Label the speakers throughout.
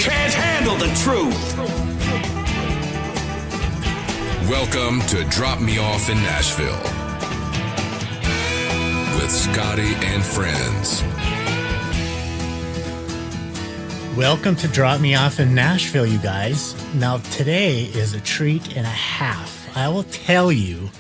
Speaker 1: can't handle the truth.
Speaker 2: Welcome to Drop Me Off in Nashville with Scotty and friends.
Speaker 3: Welcome to Drop Me Off in Nashville, you guys. Now, today is a treat and a half. I will tell you,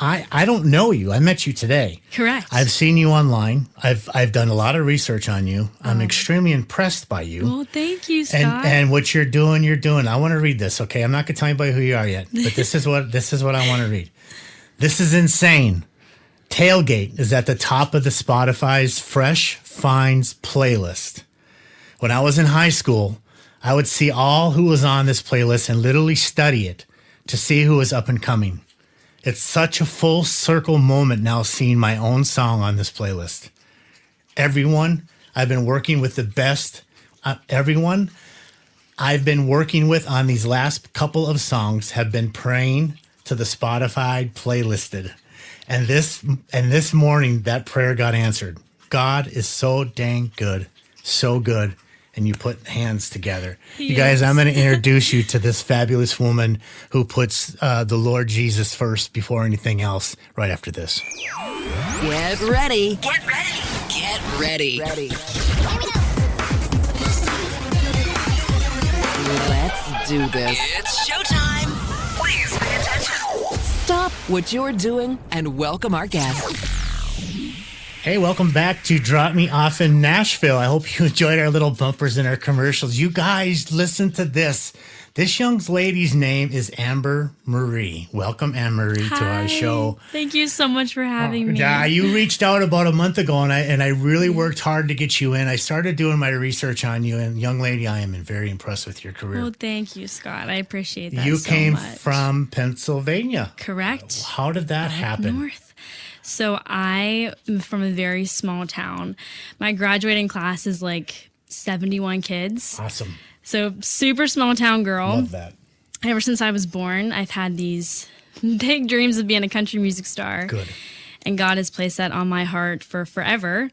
Speaker 3: I don't know you. I met you today.
Speaker 4: Correct.
Speaker 3: I've seen you online. I've done a lot of research on you. I'm extremely impressed by you.
Speaker 4: Well, thank you, Scott.
Speaker 3: And what you're doing. I want to read this, okay? I'm not going to tell anybody who you are yet, but this is what I want to read. This is insane. Tailgate is at the top of the Spotify's Fresh Finds playlist. When I was in high school, I would see all who was on this playlist and literally study it to see who was up and coming. It's such a full circle moment now seeing my own song on this playlist. Everyone I've been working with the best, everyone I've been working with on these last couple of songs have been praying to the Spotify playlisted. And this morning, that prayer got answered. God is so dang good, so good. And you put hands together. Yes. You guys, I'm going to introduce you to this fabulous woman who puts the Lord Jesus first before anything else right after this.
Speaker 5: Get ready. Get ready. Get ready. Ready. Let's do this. It's showtime. Please pay attention. Stop what you're doing and welcome our guest.
Speaker 3: Hey, welcome back to Drop Me Off in Nashville. I hope you enjoyed our little bumpers and our commercials. You guys, listen to this. This young lady's name is Amber Marie. Welcome, Anne Marie, to our show.
Speaker 4: Thank you so much for having me.
Speaker 3: Yeah, you reached out about a month ago, and I really worked hard to get you in. I started doing my research on you, and young lady, I am very impressed with your career.
Speaker 4: Well, thank you, Scott. I appreciate that
Speaker 3: You
Speaker 4: so
Speaker 3: came
Speaker 4: much.
Speaker 3: from Pennsylvania.
Speaker 4: Correct.
Speaker 3: How did that happen?
Speaker 4: North. So I am from a very small town. My graduating class is like 71 kids.
Speaker 3: Awesome.
Speaker 4: So super small town girl.
Speaker 3: Love that.
Speaker 4: Ever since I was born, I've had these big dreams of being a country music star.
Speaker 3: Good.
Speaker 4: And God has placed that on my heart for forever.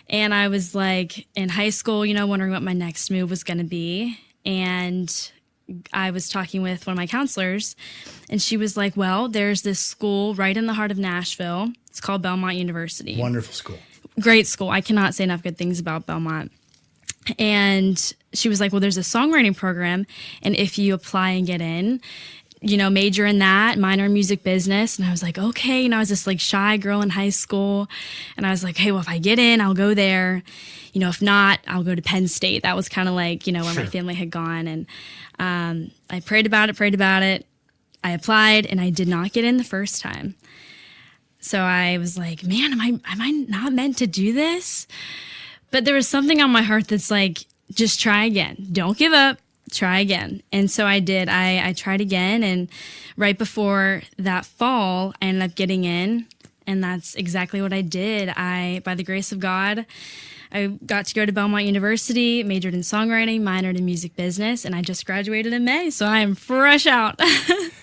Speaker 4: And I was like in high school, wondering what my next move was going to be. And I was talking with one of my counselors, and she was like, well, there's this school right in the heart of Nashville. It's called Belmont University.
Speaker 3: Wonderful school. Great
Speaker 4: school. I cannot say enough good things about Belmont. And she was like, well, there's a songwriting program, and if you apply and get in, major in that, minor in music business. And I was like, okay. I was this like shy girl in high school. And I was like, hey, well, if I get in, I'll go there. If not, I'll go to Penn State. That was kind of like, where my family had gone. And I prayed about it. I applied, and I did not get in the first time. So I was like, man, am I not meant to do this? But there was something on my heart that's like, just try again. Don't give up. Try again. And so I did. I tried again. And right before that fall, I ended up getting in. And that's exactly what I did. By the grace of God, I got to go to Belmont University, majored in songwriting, minored in music business, and I just graduated in May, so I am fresh out.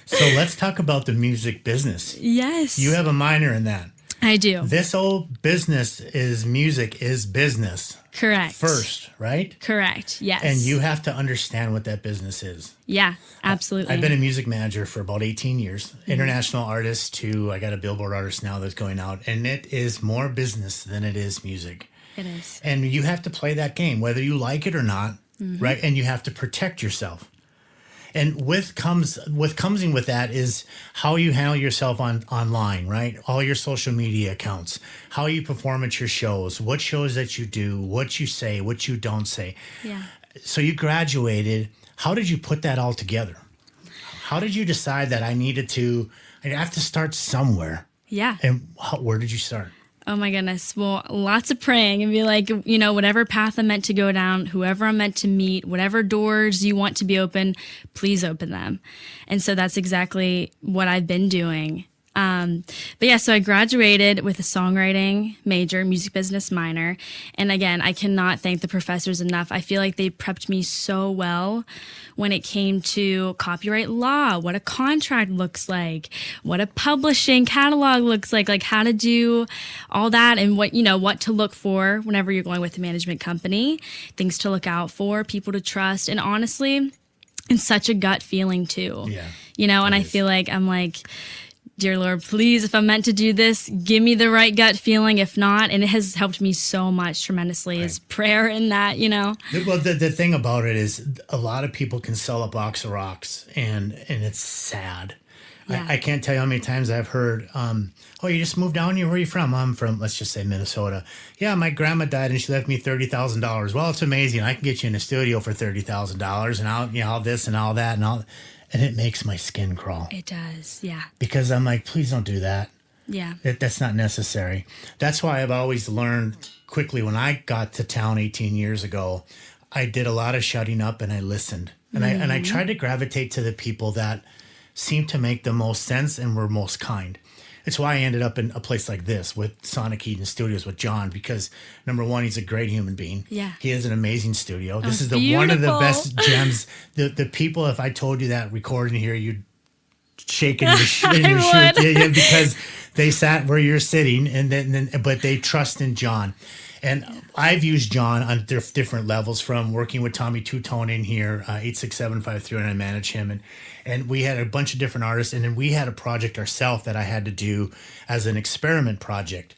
Speaker 3: So let's talk about the music business.
Speaker 4: Yes.
Speaker 3: You have a minor in that.
Speaker 4: I do.
Speaker 3: This old business is music is business.
Speaker 4: Correct.
Speaker 3: First, right?
Speaker 4: Correct, yes.
Speaker 3: And you have to understand what that business is.
Speaker 4: Yeah, absolutely.
Speaker 3: I've been a music manager for about 18 years. International artist too. I got a Billboard artist now that's going out, and it is more business than it is music.
Speaker 4: It is.
Speaker 3: And you have to play that game, whether you like it or not, right? And you have to protect yourself. And what comes with that is how you handle yourself online, right? All your social media accounts, how you perform at your shows, what shows that you do, what you say, what you don't say.
Speaker 4: Yeah.
Speaker 3: So you graduated. How did you put that all together? How did you decide that I have to start somewhere?
Speaker 4: Yeah.
Speaker 3: And where did you start?
Speaker 4: Oh my goodness. Well, lots of praying and be like, whatever path I'm meant to go down, whoever I'm meant to meet, whatever doors you want to be open, please open them. And so that's exactly what I've been doing. But yeah, so I graduated with a songwriting major, music business minor. And again, I cannot thank the professors enough. I feel like they prepped me so well when it came to copyright law, what a contract looks like, what a publishing catalog looks like how to do all that and what to look for whenever you're going with a management company, things to look out for, people to trust. And honestly, it's such a gut feeling too.
Speaker 3: Yeah.
Speaker 4: And I feel like I'm like, dear Lord, please, if I'm meant to do this, give me the right gut feeling. If not, and it has helped me so much tremendously, is prayer in that,
Speaker 3: Well, the thing about it is a lot of people can sell a box of rocks and it's sad.
Speaker 4: Yeah.
Speaker 3: I can't tell you how many times I've heard, oh, you just moved down here? Where are you from? I'm from, let's just say Minnesota. Yeah, my grandma died and she left me $30,000. Well, it's amazing. I can get you in a studio for $30,000 and all this and all that and all. And it makes my skin crawl.
Speaker 4: It does, yeah.
Speaker 3: Because I'm like, please don't do that.
Speaker 4: Yeah.
Speaker 3: That's not necessary. That's why I've always learned quickly when I got to town 18 years ago, I did a lot of shutting up and I listened. And I tried to gravitate to the people that seemed to make the most sense and were most kind. It's why I ended up in a place like this with Sonic Eden Studios with John, because number one, he's a great human being.
Speaker 4: Yeah.
Speaker 3: He has an amazing studio. This is
Speaker 4: beautiful.
Speaker 3: One of the best gems. The people, if I told you that recording here, you'd shake in your shoes because they sat where you're sitting but they trust in John. And I've used John on different levels, from working with Tommy Two-Tone in here, 86753, and I manage him. And we had a bunch of different artists. And then we had a project ourselves that I had to do as an experiment project.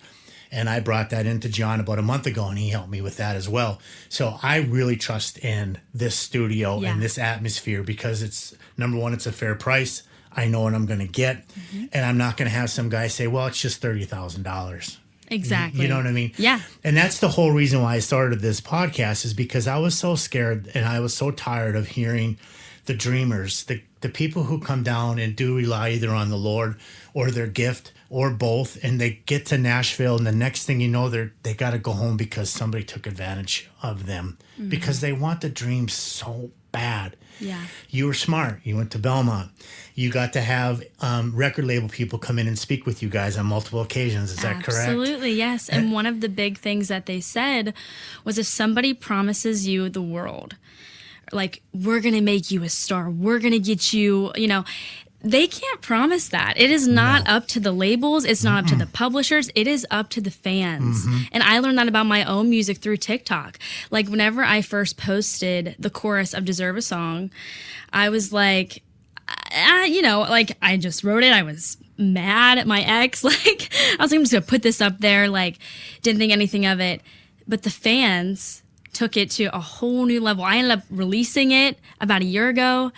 Speaker 3: And I brought that into John about a month ago, and he helped me with that as well. So I really trust in this studio and this atmosphere because it's, number one, it's a fair price. I know what I'm going to get. And I'm not going to have some guy say, well, it's just $30,000.
Speaker 4: Exactly.
Speaker 3: You know what I mean?
Speaker 4: Yeah.
Speaker 3: And that's the whole reason why I started this podcast, is because I was so scared and I was so tired of hearing the dreamers, the people who come down and do rely either on the Lord or their gift or both, and they get to Nashville and the next thing you know, they got to go home because somebody took advantage of them because they want the dream so bad.
Speaker 4: Yeah.
Speaker 3: You were smart. You went to Belmont. You got to have record label people come in and speak with you guys on multiple occasions. Is that correct?
Speaker 4: Absolutely, yes. And one of the big things that they said was, if somebody promises you the world, like, we're going to make you a star, we're going to get you, they can't promise that. It is not up to the labels. It's not up to the publishers. It is up to the fans. And I learned that about my own music through TikTok. Like, whenever I first posted the chorus of Deserve a Song, I was like, I just wrote it. I was mad at my ex. Like, I was like, I'm just going to put this up there. Like, didn't think anything of it. But the fans took it to a whole new level. I ended up releasing it about a year ago.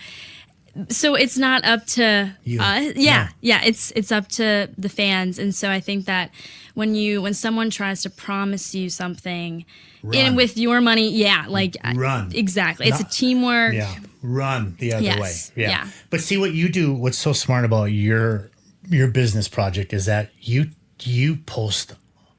Speaker 4: So it's not up to us. Yeah. It's up to the fans. And so I think that when someone tries to promise you something with your money,
Speaker 3: run.
Speaker 4: Exactly. It's a teamwork.
Speaker 3: Yeah. Run the other way.
Speaker 4: Yeah.
Speaker 3: But see what you do, what's so smart about your business project is that you post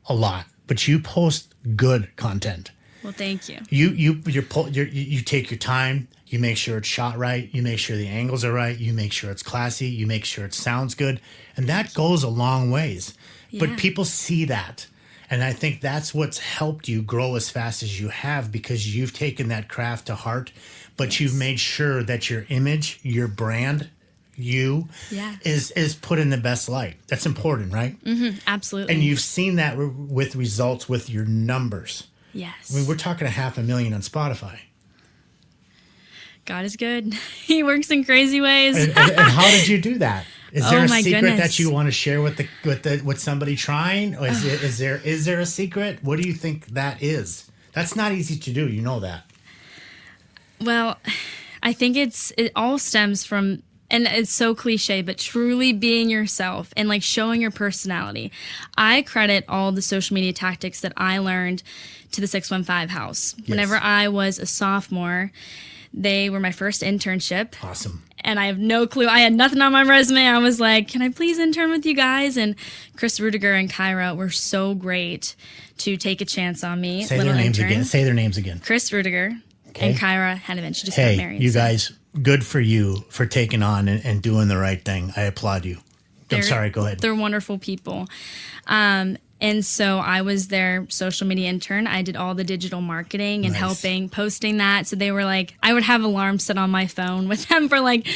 Speaker 3: a lot, but you post good content.
Speaker 4: Well, thank you.
Speaker 3: You take your time. You make sure it's shot right. You make sure the angles are right. You make sure it's classy. You make sure it sounds good. And that goes a long ways.
Speaker 4: Yeah.
Speaker 3: But people see that. And I think that's what's helped you grow as fast as you have, because you've taken that craft to heart, but you've made sure that your image, your brand, is put in the best light. That's important, right?
Speaker 4: Mm-hmm, absolutely.
Speaker 3: And you've seen that with results with your numbers.
Speaker 4: Yes.
Speaker 3: I mean, we're talking 500,000 on Spotify.
Speaker 4: God is good. He works in crazy ways.
Speaker 3: And how did you do that? Is there a secret
Speaker 4: goodness.
Speaker 3: that you want to share with somebody trying? Or is there a secret? What do you think that is? That's not easy to do. You know that.
Speaker 4: Well, I think it all stems from, and it's so cliche, but truly being yourself and like showing your personality. I credit all the social media tactics that I learned to the 615 house. Yes. Whenever I was a sophomore, they were my first internship.
Speaker 3: Awesome.
Speaker 4: And I have no clue. I had nothing on my resume. I was like, can I please intern with you guys? And Chris Rudiger and Kyra were so great to take a chance on me.
Speaker 3: Say their names again.
Speaker 4: Chris Rudiger and Kyra Hanovich. She just got married.
Speaker 3: You guys, good for you for taking on and doing the right thing. I applaud you. I'm sorry, go ahead.
Speaker 4: They're wonderful people. And so I was their social media intern. I did all the digital marketing and helping posting that. So they were like, I would have alarms set on my phone with them for like,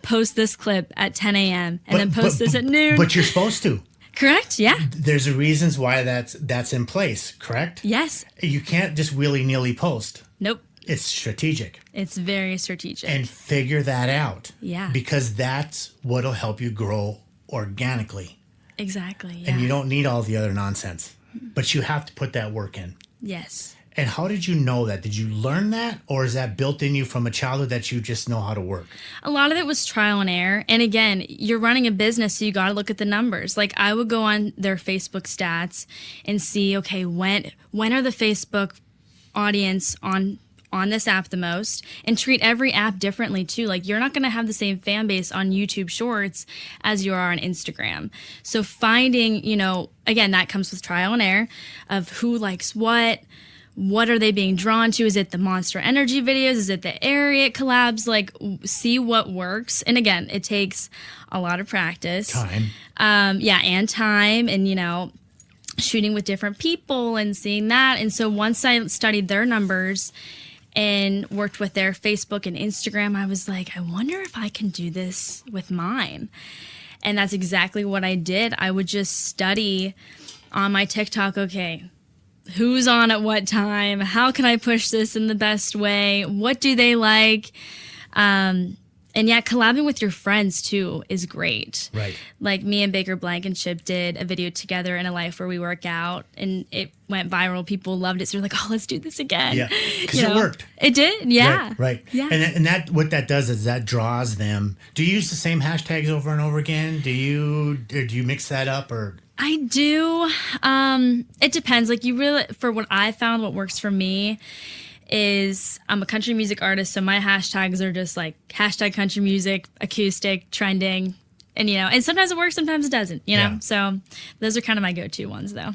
Speaker 4: post this clip at 10 a.m. and then post this at noon.
Speaker 3: But you're supposed to.
Speaker 4: Correct, yeah.
Speaker 3: There's reasons why that's in place, correct?
Speaker 4: Yes.
Speaker 3: You can't just willy-nilly post.
Speaker 4: Nope.
Speaker 3: It's strategic.
Speaker 4: It's very strategic.
Speaker 3: And figure that out.
Speaker 4: Yeah.
Speaker 3: Because that's what'll help you grow organically.
Speaker 4: Exactly, yeah.
Speaker 3: And you don't need all the other nonsense. But you have to put that work in.
Speaker 4: Yes.
Speaker 3: And how did you know that? Did you learn that? Or is that built in you from a childhood that you just know how to work?
Speaker 4: A lot of it was trial and error. And again, you're running a business, so you got to look at the numbers. Like I would go on their Facebook stats and see, okay, when are the Facebook audience on this app the most, and treat every app differently too. Like you're not going to have the same fan base on YouTube Shorts as you are on Instagram. So finding, again, that comes with trial and error of who likes what are they being drawn to? Is it the Monster Energy videos? Is it the Ariat collabs? Like see what works. And again, it takes a lot of practice.
Speaker 3: Time.
Speaker 4: And time and, shooting with different people and seeing that. And so once I studied their numbers and worked with their Facebook and Instagram, I was like, I wonder if I can do this with mine. And that's exactly what I did. I would just study on my TikTok, okay, who's on at what time? How can I push this in the best way? What do they like? And yeah, collabing with your friends too is great.
Speaker 3: Right.
Speaker 4: Like me and Baker Blankenship did a video together in a life where we work out and it went viral. People loved it. So they're like, oh, let's do this again.
Speaker 3: Yeah. Because it worked.
Speaker 4: It did. Yeah.
Speaker 3: Right.
Speaker 4: Yeah.
Speaker 3: And that what that does is that draws them. Do you use the same hashtags over and over again? Do you mix that up or?
Speaker 4: I do. It depends. Like for what I found, what works for me is I'm a country music artist, so my hashtags are just like hashtag country music, acoustic, trending, and sometimes it works, sometimes it doesn't,
Speaker 3: Yeah.
Speaker 4: So those are kind of my go-to ones though.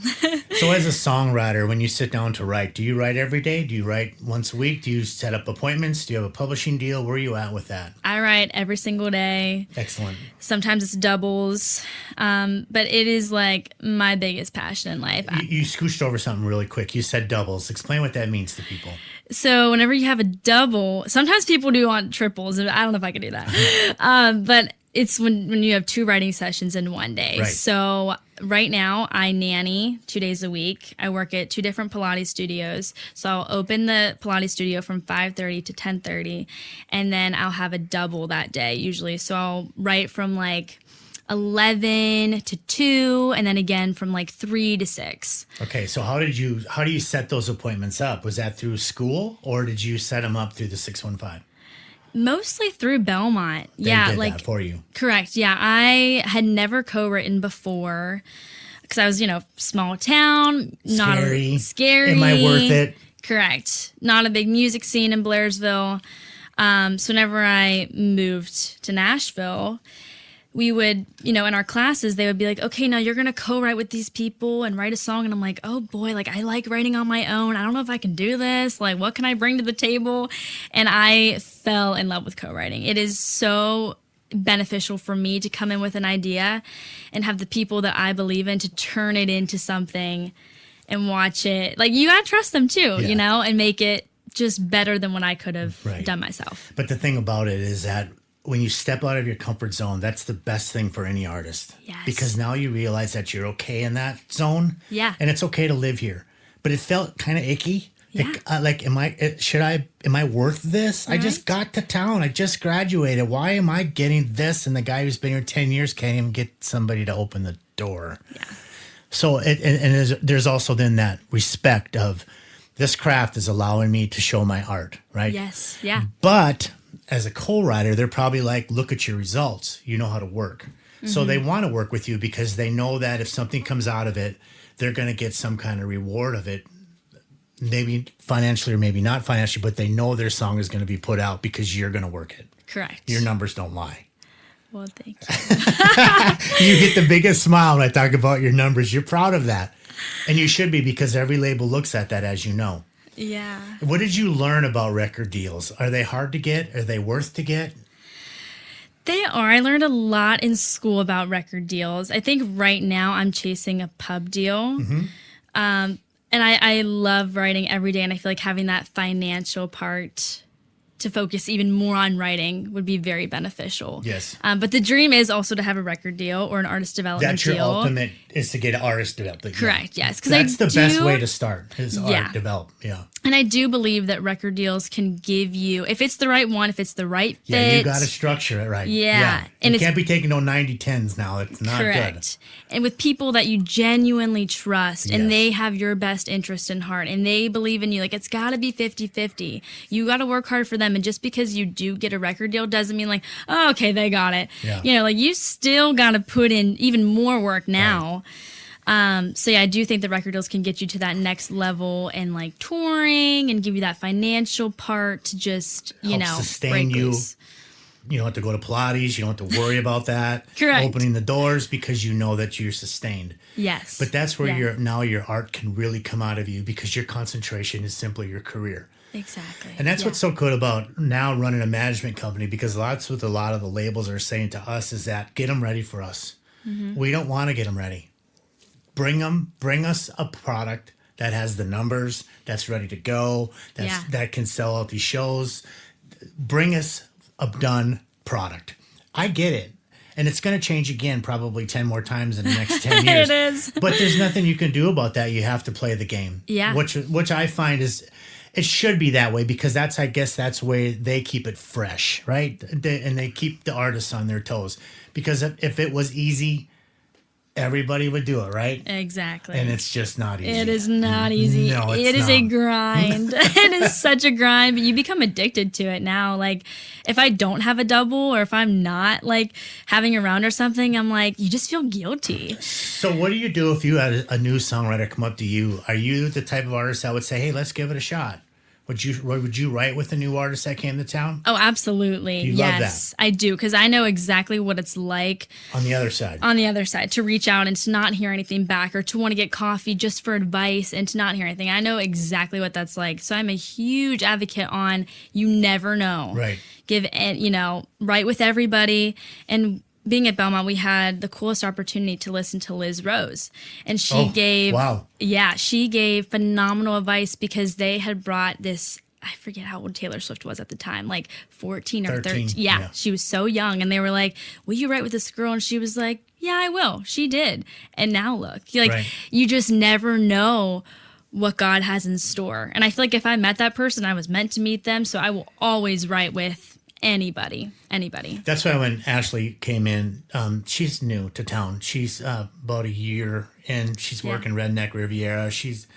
Speaker 3: So as a songwriter, when you sit down to write, do you write every day? Do you write once a week? Do you set up appointments? Do you have a publishing deal? Where are you at with that?
Speaker 4: I write every single day.
Speaker 3: Excellent.
Speaker 4: Sometimes it's doubles, but it is like my biggest passion in life.
Speaker 3: You scooched over something really quick. You said doubles. Explain what that means to people.
Speaker 4: So whenever you have a double, sometimes people do want triples. I don't know if I could do that. But it's when you have 2 writing sessions in one day.
Speaker 3: Right.
Speaker 4: So right now I nanny 2 days a week. I work at 2 different Pilates studios. So I'll open the Pilates studio from 5:30 to 10:30, and then I'll have a double that day usually. So I'll write from like 11 to 2, and then again from like 3 to 6.
Speaker 3: Okay, so how do you set those appointments up? Was that through school, or did you set them up through the 615?
Speaker 4: Mostly through Belmont.
Speaker 3: They did that for you.
Speaker 4: Correct. Yeah, I had never co-written before because I was, small town, not scary.
Speaker 3: Am I worth it?
Speaker 4: Correct. Not a big music scene in Blairsville. So whenever I moved to Nashville, we would, in our classes, they would be like, okay, now you're going to co-write with these people and write a song. And I'm like, oh boy, like I like writing on my own. I don't know if I can do this. Like, what can I bring to the table? And I fell in love with co-writing. It is so beneficial for me to come in with an idea and have the people that I believe in to turn it into something and watch it. Like, you got to trust them too, and make it just better than what I could have done myself.
Speaker 3: But the thing about it is that when you step out of your comfort zone, that's the best thing for any artist.
Speaker 4: Yes.
Speaker 3: Because now you realize that you're okay in that zone.
Speaker 4: Yeah.
Speaker 3: And it's okay to live here. But it felt kind of icky.
Speaker 4: Yeah.
Speaker 3: Am I worth this? Right. I just got to town. I just graduated. Why am I getting this? And the guy who's been here 10 years can't even get somebody to open the door. Yeah. So there's also then that respect of this craft is allowing me to show my art, right?
Speaker 4: Yes. Yeah.
Speaker 3: But as a co-writer, they're probably like, look at your results. You know how to work. Mm-hmm. So they want to work with you because they know that if something comes out of it, they're going to get some kind of reward of it. Maybe financially or maybe not financially, but they know their song is going to be put out because you're going to work it.
Speaker 4: Correct.
Speaker 3: Your numbers don't lie.
Speaker 4: Well, thank you.
Speaker 3: You get the biggest smile when I talk about your numbers. You're proud of that. And you should be, because every label looks at that, as you know.
Speaker 4: Yeah.
Speaker 3: What did you learn about record deals? Are they hard to get? Are they worth to get?
Speaker 4: They are. I learned a lot in school about record deals. I think right now I'm chasing a pub deal. And I love writing every day, and I feel like having that financial part to focus even more on writing would be very beneficial.
Speaker 3: Yes.
Speaker 4: But the dream is also to have a record deal or an artist development deal.
Speaker 3: That's your ultimate, is to get an artist development.
Speaker 4: Correct, yes.
Speaker 3: That's the best way to start, is art develop. Yeah.
Speaker 4: And I do believe that record deals can give you, if it's the right one, if it's the right fit.
Speaker 3: Yeah, you got to structure it right.
Speaker 4: Yeah.
Speaker 3: And you can't be taking no 90-10s now. It's not
Speaker 4: correct. Good. And with people that you genuinely trust and they have your best interest in heart and they believe in you, like it's got to be 50-50. You got to work hard for them. And just because you do get a record deal doesn't mean like, oh, okay, they got it.
Speaker 3: Yeah.
Speaker 4: You know, like you still got to put in even more work now. Right. So yeah, I do think the record deals can get you to that next level and like touring and give you that financial part to just,
Speaker 3: sustain you.
Speaker 4: Loose.
Speaker 3: You don't have to go to Pilates. You don't have to worry about that.
Speaker 4: Correct. Opening
Speaker 3: the doors because you know that you're sustained.
Speaker 4: Yes.
Speaker 3: But that's where your art can really come out of you because your concentration is simply your career.
Speaker 4: Exactly.
Speaker 3: And that's what's so good about now running a management company, because that's what a lot of the labels are saying to us is that get them ready for us. We don't want to get them ready. Bring us a product that has the numbers, that's ready to go, that can sell out these shows. Bring us a done product. I get it. And it's going to change again probably 10 more times in the next 10 years.
Speaker 4: It is.
Speaker 3: But there's nothing you can do about that. You have to play the game.
Speaker 4: Yeah.
Speaker 3: Which I find is, it should be that way because I guess that's the way they keep it fresh, right? And they keep the artists on their toes. Because if it was easy, everybody would do it, right?
Speaker 4: Exactly.
Speaker 3: And it's just not easy.
Speaker 4: It is not easy.
Speaker 3: No,
Speaker 4: it is a grind. It is such a grind, but you become addicted to it now. Like, if I don't have a double or if I'm not, like, having a round or something, I'm like, you just feel guilty.
Speaker 3: So what do you do if you had a new songwriter come up to you? Are you the type of artist that would say, hey, let's give it a shot? Would you write with a new artist that came to town?
Speaker 4: Oh, absolutely.
Speaker 3: You
Speaker 4: yes,
Speaker 3: love that.
Speaker 4: I do, because I know exactly what it's like
Speaker 3: on the other side.
Speaker 4: To reach out and to not hear anything back, or to want to get coffee just for advice and to not hear anything. I know exactly what that's like. So I'm a huge advocate on you never know.
Speaker 3: Right.
Speaker 4: Write with everybody. And being at Belmont, we had the coolest opportunity to listen to Liz Rose. And she gave phenomenal advice because they had brought this, I forget how old Taylor Swift was at the time, like 14 or 13. Yeah, she was so young. And they were like, will you write with this girl? And she was like, yeah, I will. She did. And now look, you just never know what God has in store. And I feel like if I met that person, I was meant to meet them. So I will always write with anybody.
Speaker 3: That's why when Ashley came in, she's new to town. She's about a year in. She's working Redneck Riviera. She's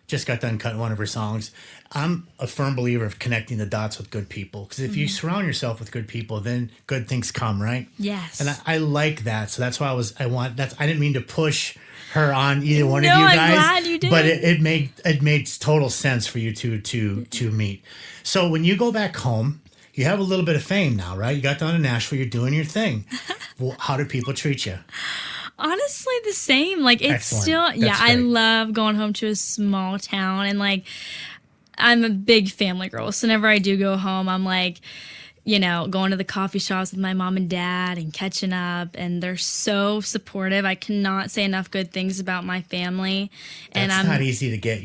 Speaker 3: just got done cutting one of her songs. I'm a firm believer of connecting the dots with good people, because if you surround yourself with good people, then good things come, right?
Speaker 4: Yes.
Speaker 3: And I like that. So that's why I didn't mean to push her on either one of you guys.
Speaker 4: I'm glad you did.
Speaker 3: But it made total sense for you to meet. So when you go back home, you have a little bit of fame now, right? You got down to Nashville. You're doing your thing. Well, how do people treat you?
Speaker 4: Honestly, the same. Like, it's
Speaker 3: Excellent.
Speaker 4: still, I love going home to a small town. And, like, I'm a big family girl. So whenever I do go home, I'm like, going to the coffee shops with my mom and dad and catching up. And they're so supportive. I cannot say enough good things about my family.
Speaker 3: That's not easy to get,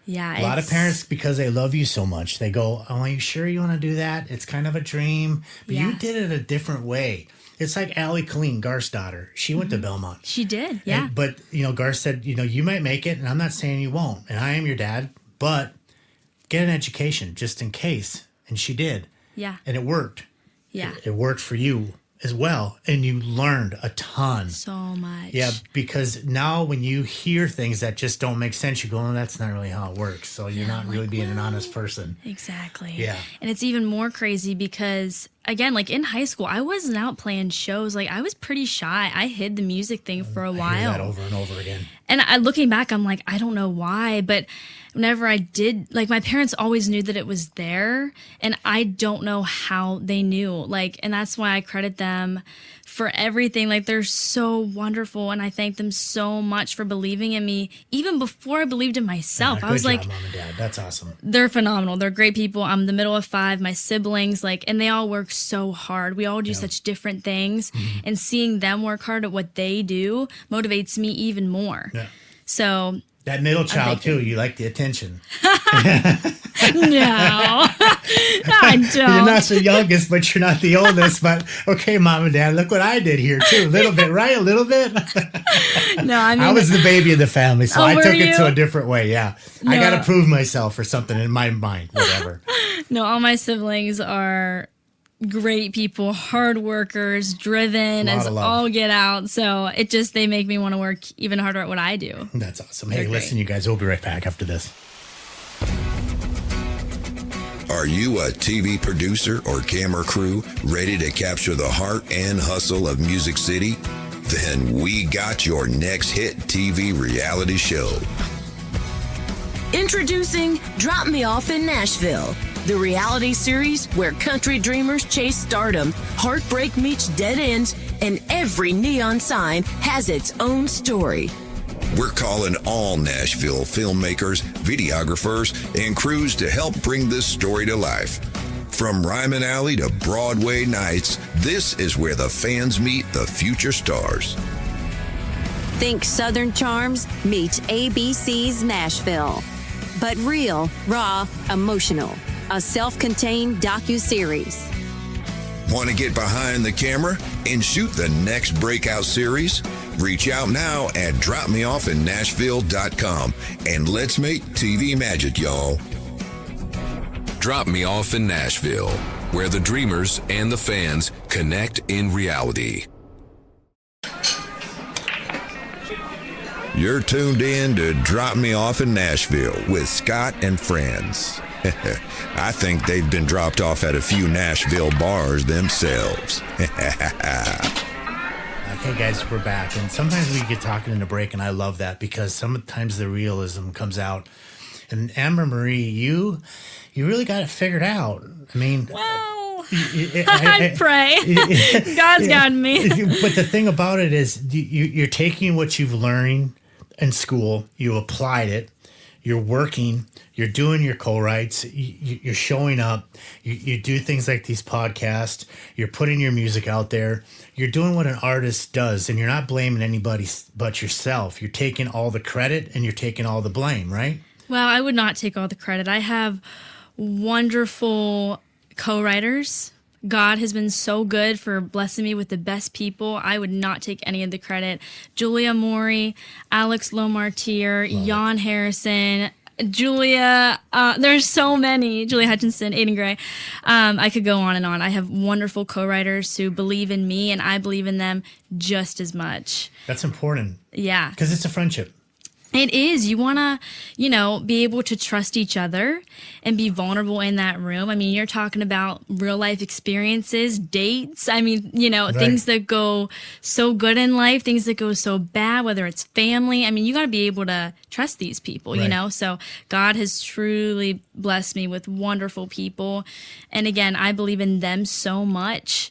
Speaker 4: Yeah,
Speaker 3: a lot of parents, because they love you so much, they go, oh, are you sure you want to do that? It's kind of a dream. But you did it a different way. It's like Allie Colleen, Garth's daughter. She went to Belmont.
Speaker 4: She did, yeah.
Speaker 3: But, Garth said, you might make it, and I'm not saying you won't. And I am your dad, but get an education just in case. And she did.
Speaker 4: Yeah.
Speaker 3: And it worked.
Speaker 4: Yeah.
Speaker 3: It worked for you as well, and you learned a ton.
Speaker 4: So much.
Speaker 3: Yeah, because now when you hear things that just don't make sense, you go, oh, that's not really how it works. So you're not really being an honest person.
Speaker 4: Exactly.
Speaker 3: Yeah.
Speaker 4: And it's even more crazy because, again, like in high school, I wasn't out playing shows. Like, I was pretty shy. I hid the music thing for a while.
Speaker 3: I hear that over and over again.
Speaker 4: And looking back, I'm like, I don't know why, but whenever I did, like, my parents always knew that it was there, and I don't know how they knew. Like, and that's why I credit them for everything. Like, they're so wonderful, and I thank them so much for believing in me even before I believed in myself. I was like,
Speaker 3: Mom and Dad. That's awesome.
Speaker 4: they're phenomenal. They're great people. I'm the middle of 5, my siblings, like, and they all work so hard. We all do such different things, and seeing them work hard at what they do motivates me even more.
Speaker 3: Yeah.
Speaker 4: So
Speaker 3: that middle child too, you like the attention.
Speaker 4: No, I don't.
Speaker 3: You're not the youngest, but you're not the oldest. But okay, Mom and Dad, look what I did here too. A little bit, right? A little bit.
Speaker 4: No, I mean,
Speaker 3: I was the baby of the family, so I took
Speaker 4: were
Speaker 3: it to
Speaker 4: you?
Speaker 3: a different way. Yeah, I got to prove myself or something in my mind, whatever.
Speaker 4: No, all my siblings are great people, hard workers, driven as all get out. So they make me want to work even harder at what I do.
Speaker 3: That's awesome. Hey, listen, you guys, we'll be right back after this.
Speaker 2: Are you a TV producer or camera crew ready to capture the heart and hustle of Music City? Then we got your next hit TV reality show.
Speaker 6: Introducing Drop Me Off in Nashville, the reality series where country dreamers chase stardom, heartbreak meets dead ends, and every neon sign has its own story.
Speaker 2: We're calling all Nashville filmmakers, videographers, and crews to help bring this story to life. From Ryman Alley to Broadway nights, this is where the fans meet the future stars.
Speaker 7: Think Southern Charms meets ABC's Nashville. But real, raw, emotional. A self-contained docuseries.
Speaker 2: Want to get behind the camera and shoot the next breakout series? Reach out now at dropmeoffinnashville.com and let's make TV magic, y'all. Drop Me Off in Nashville, where the dreamers and the fans connect in reality. You're tuned in to Drop Me Off in Nashville with Scott and friends. I think they've been dropped off at a few Nashville bars themselves.
Speaker 3: Okay, guys, we're back. And sometimes we get talking in the break, and I love that because sometimes the realism comes out. And Amber Marie, you really got it figured out. I mean...
Speaker 4: Wow. I pray. God's got me.
Speaker 3: But the thing about it is you're taking what you've learned in school, you applied it, you're working, you're doing your co-writes, you're showing up, you do things like these podcasts, you're putting your music out there, you're doing what an artist does, and you're not blaming anybody but yourself. You're taking all the credit and you're taking all the blame, right?
Speaker 4: Well, I would not take all the credit. I have wonderful co-writers. God has been so good for blessing me with the best people. I would not take any of the credit. Julia Maury, Alex Lomartier, Jan Harrison, Julia, there's so many. Julia Hutchinson, Aiden Gray. I could go on and on. I have wonderful co-writers who believe in me, and I believe in them just as much.
Speaker 3: That's important.
Speaker 4: Yeah.
Speaker 3: Because it's a friendship.
Speaker 4: It is. You want to, be able to trust each other and be vulnerable in that room. I mean, you're talking about real life experiences, dates. I mean,
Speaker 3: Right.
Speaker 4: Things that go so good in life, things that go so bad, whether it's family. I mean, you got to be able to trust these people,
Speaker 3: Right.
Speaker 4: So God has truly blessed me with wonderful people. And again, I believe in them so much.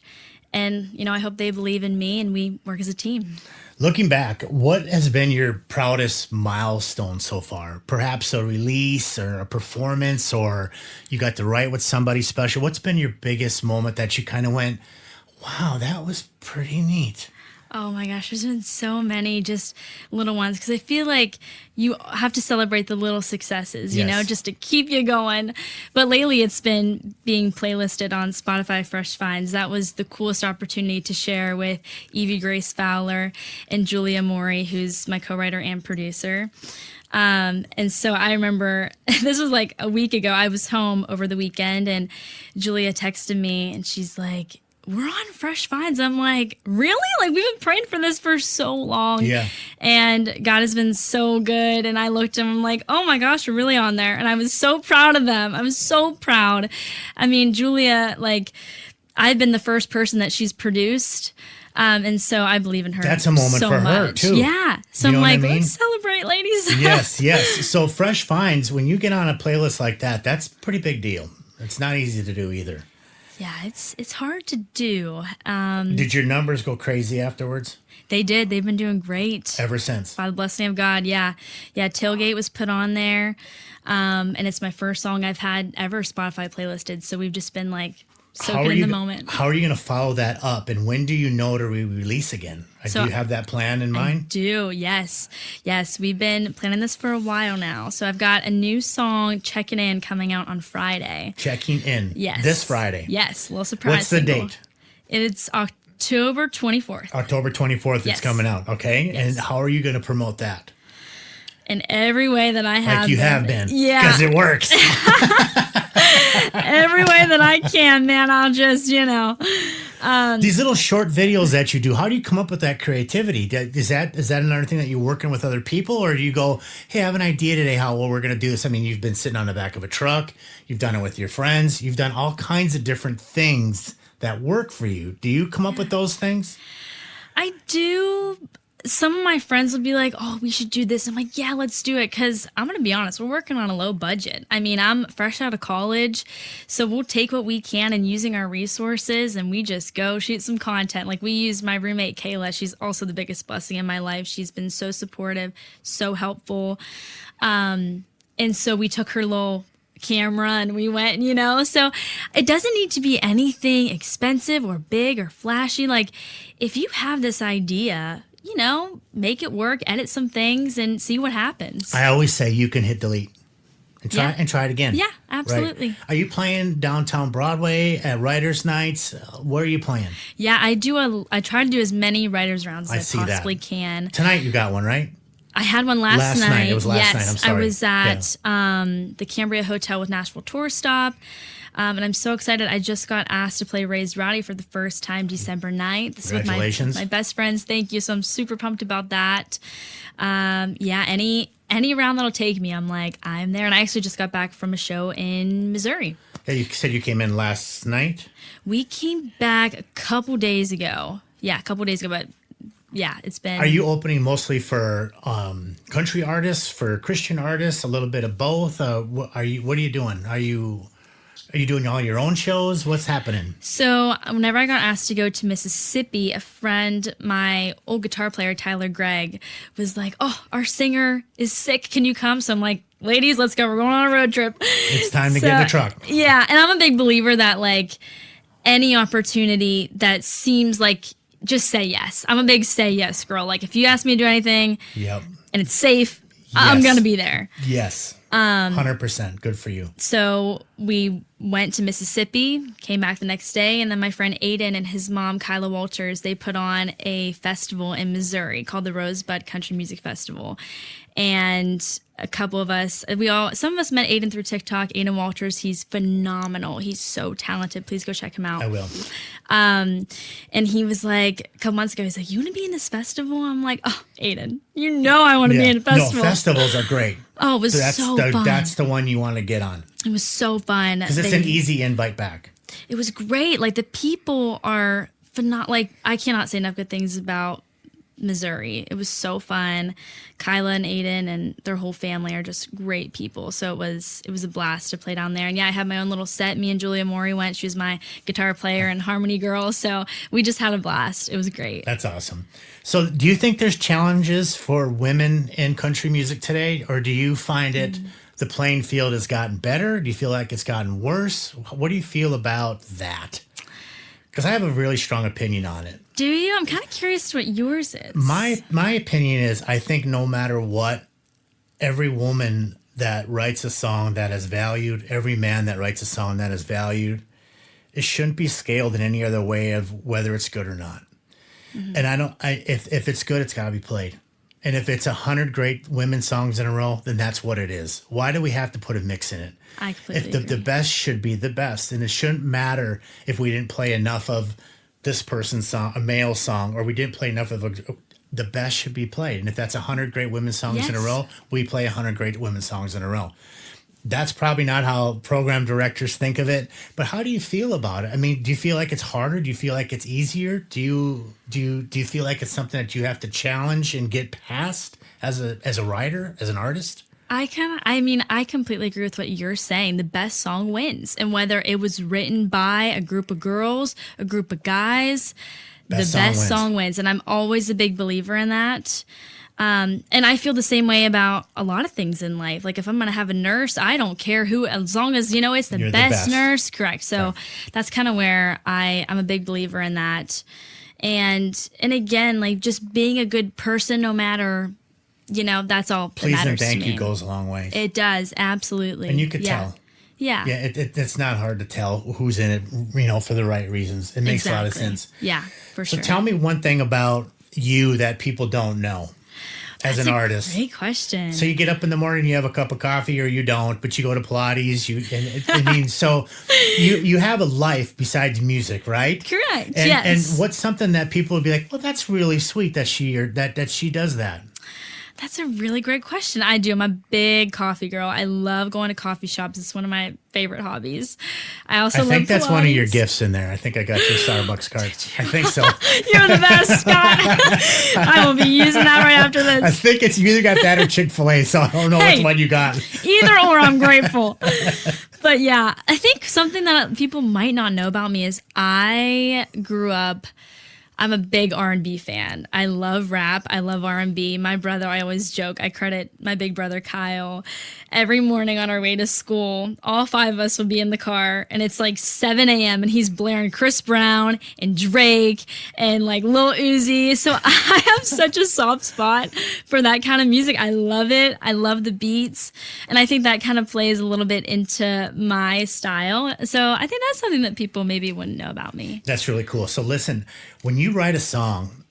Speaker 4: And, I hope they believe in me and we work as a team.
Speaker 3: Looking back, what has been your proudest milestone so far? Perhaps a release or a performance, or you got to write with somebody special. What's been your biggest moment that you kind of went, wow, that was pretty neat?
Speaker 4: Oh my gosh, there's been so many just little ones because I feel like you have to celebrate the little successes,
Speaker 3: Yes.
Speaker 4: just to keep you going. But lately it's been being playlisted on Spotify Fresh Finds. That was the coolest opportunity to share with Evie Grace Fowler and Julia Maury, who's my co-writer and producer. And so I remember this was like a week ago. I was home over the weekend and Julia texted me and she's like, we're on Fresh Finds. I'm like, really? Like, we've been praying for this for so long.
Speaker 3: Yeah.
Speaker 4: And God has been so good. And I looked at him, I'm like, oh my gosh, we're really on there. And I was so proud of them. I was so proud. I mean, Julia, I've been the first person that she's produced. And so I believe in her.
Speaker 3: That's a moment
Speaker 4: so
Speaker 3: for
Speaker 4: much.
Speaker 3: her, too.
Speaker 4: Yeah. So
Speaker 3: You know
Speaker 4: I'm
Speaker 3: what I
Speaker 4: like,
Speaker 3: mean?
Speaker 4: let's celebrate, ladies.
Speaker 3: Yes. So Fresh Finds, when you get on a playlist like that, that's a pretty big deal. It's not easy to do either.
Speaker 4: Yeah, it's hard to do.
Speaker 3: Did your numbers go crazy afterwards?
Speaker 4: They did. They've been doing great.
Speaker 3: Ever since.
Speaker 4: By the blessing of God, yeah. Yeah, Tailgate was put on there. And it's my first song I've had ever Spotify playlisted. So we've just been like soaking in the moment.
Speaker 3: How are you going to follow that up? And when do you know to release again? Do you have that plan in mind?
Speaker 4: I do, yes. Yes, we've been planning this for a while now. So I've got a new song, Checking In, coming out on Friday.
Speaker 3: Checking In?
Speaker 4: Yes.
Speaker 3: This Friday?
Speaker 4: Yes, a little surprise.
Speaker 3: What's the
Speaker 4: single.
Speaker 3: date?
Speaker 4: It's October 24th.
Speaker 3: October 24th,
Speaker 4: Yes.
Speaker 3: It's coming out, okay?
Speaker 4: Yes.
Speaker 3: And how are you going to promote that?
Speaker 4: In every way that I have
Speaker 3: Like you have been.
Speaker 4: Yeah.
Speaker 3: Because it works.
Speaker 4: Every way that I can, man. I'll just,
Speaker 3: These little short videos that you do, how do you come up with that creativity? Is that another thing that you're working with other people? Or do you go, hey, I have an idea today we're going to do this? I mean, you've been sitting on the back of a truck. You've done it with your friends. You've done all kinds of different things that work for you. Do you come up with those things?
Speaker 4: I do. Some of my friends will be like, oh, we should do this. I'm like, yeah, let's do it. Because I'm going to be honest, we're working on a low budget. I mean, I'm fresh out of college. So we'll take what we can and using our resources and we just go shoot some content. Like we use my roommate, Kayla. She's also the biggest blessing in my life. She's been so supportive, so helpful. And so we took her little camera and we went, so it doesn't need to be anything expensive or big or flashy. Like if you have this idea, make it work, edit some things and see what happens.
Speaker 3: I always say you can hit delete and try it again.
Speaker 4: Yeah, absolutely.
Speaker 3: Right? Are you playing downtown Broadway at writers' nights? Where are you playing?
Speaker 4: Yeah, I try to do as many writers rounds as I possibly can.
Speaker 3: Tonight you got one, right?
Speaker 4: I had one last night.
Speaker 3: It was last night. I'm sorry.
Speaker 4: I was at the Cambria Hotel with Nashville Tour Stop. And I'm so excited. I just got asked to play Raised Rowdy for the first time December 9th. This
Speaker 3: Congratulations.
Speaker 4: Is with my best friends. Thank you. So I'm super pumped about that. Any round that'll take me, I'm there. And I actually just got back from a show in Missouri.
Speaker 3: Yeah, you said you came in last night?
Speaker 4: We came back a couple days ago. Yeah, a couple days ago, but yeah, it's been...
Speaker 3: Are you opening mostly for country artists, for Christian artists, a little bit of both? What are you doing? Are you doing all your own shows? What's happening?
Speaker 4: So whenever I got asked to go to Mississippi, a friend, my old guitar player, Tyler Gregg, was like, oh, our singer is sick. Can you come? So I'm like, ladies, let's go. We're going on a road trip.
Speaker 3: It's time to get in the truck.
Speaker 4: Yeah. And I'm a big believer that any opportunity that seems like just say yes. I'm a big say yes girl. Like if you ask me to do anything and it's safe, I'm going to be there.
Speaker 3: Yes. 100%. Good for you.
Speaker 4: So we went to Mississippi, came back the next day, and then my friend Aiden and his mom, Kyla Walters, they put on a festival in Missouri called the Rosebud Country Music Festival. And a couple of us, some of us met Aiden through TikTok. Aiden Walters, he's phenomenal. He's so talented. Please go check him out.
Speaker 3: I will.
Speaker 4: And he was like, a couple months ago, he's like, you want to be in this festival? I'm like, oh, Aiden, I want to be in a festival.
Speaker 3: No, festivals are great.
Speaker 4: Oh, it was so fun.
Speaker 3: That's the one you want to get on.
Speaker 4: It was so fun.
Speaker 3: Because it's an easy invite back.
Speaker 4: It was great. The people are phenomenal. I cannot say enough good things about Missouri. It was so fun. Kyla and Aiden and their whole family are just great people. So it was a blast to play down there. And yeah, I had my own little set. Me and Julia Maury went. She was my guitar player and harmony girl. So we just had a blast. It was great.
Speaker 3: That's awesome. So do you think there's challenges for women in country music today? Or do you find it the playing field has gotten better? Do you feel like it's gotten worse? What do you feel about that? Because I have a really strong opinion on it.
Speaker 4: Do you? I'm kind of curious what yours is.
Speaker 3: My opinion is I think no matter what, every woman that writes a song that is valued, every man that writes a song that is valued, it shouldn't be scaled in any other way of whether it's good or not. Mm-hmm. And if it's good, it's got to be played. And if it's 100 great women's songs in a row, then that's what it is. Why do we have to put a mix in it?
Speaker 4: I completely agree.
Speaker 3: The best should be the best. And it shouldn't matter if we didn't play enough of this person's song, a male song, or we didn't play enough of the best should be played. And if that's 100 great women's songs in a row, we play 100 great women's songs in a row. That's probably not how program directors think of it. But how do you feel about it? I mean, do you feel like it's harder? Do you feel like it's easier? Do you feel like it's something that you have to challenge and get past as a writer, as an artist?
Speaker 4: I completely agree with what you're saying. The best song wins. And whether it was written by a group of girls, a group of guys, the best song wins. And I'm always a big believer in that. And I feel the same way about a lot of things in life. Like if I'm going to have a nurse, I don't care who, as long as, it's the best nurse. Correct. So that's kind of where I'm a big believer in that. And again, like just being a good person, no matter, that's all that matters to me.
Speaker 3: Please and thank you goes a long way.
Speaker 4: It does. Absolutely.
Speaker 3: And you could tell.
Speaker 4: Yeah.
Speaker 3: Yeah. It's not hard to tell who's in it, for the right reasons. It makes a lot of sense.
Speaker 4: Yeah, for sure.
Speaker 3: So tell me one thing about you that people don't know. As an artist.
Speaker 4: Great question.
Speaker 3: So you get up in the morning, you have a cup of coffee, or you don't, but you go to Pilates. So you have a life besides music, right?
Speaker 4: Correct.
Speaker 3: And,
Speaker 4: yes.
Speaker 3: And what's something that people would be like, well, that's really sweet that she does that.
Speaker 4: That's a really great question. I do. I'm a big coffee girl. I love going to coffee shops. It's one of my favorite hobbies. I think
Speaker 3: that's one of your gifts in there. I think I got your Starbucks card. I think so.
Speaker 4: You're the best, Scott. I will be using that right after this.
Speaker 3: I think you either got that or Chick-fil-A, so I don't know which one you got.
Speaker 4: Either or, I'm grateful. But yeah, I think something that people might not know about me is I grew up. I'm a big R&B fan. I love rap. I love R&B. My brother, I always joke, I credit my big brother, Kyle. Every morning on our way to school, all 5 of us would be in the car, and it's like 7 a.m., and he's blaring Chris Brown and Drake and like Lil Uzi. So I have such a soft spot for that kind of music. I love it. I love the beats. And I think that kind of plays a little bit into my style. So I think that's something that people maybe wouldn't know about me.
Speaker 3: That's really cool. So listen, when you write a song,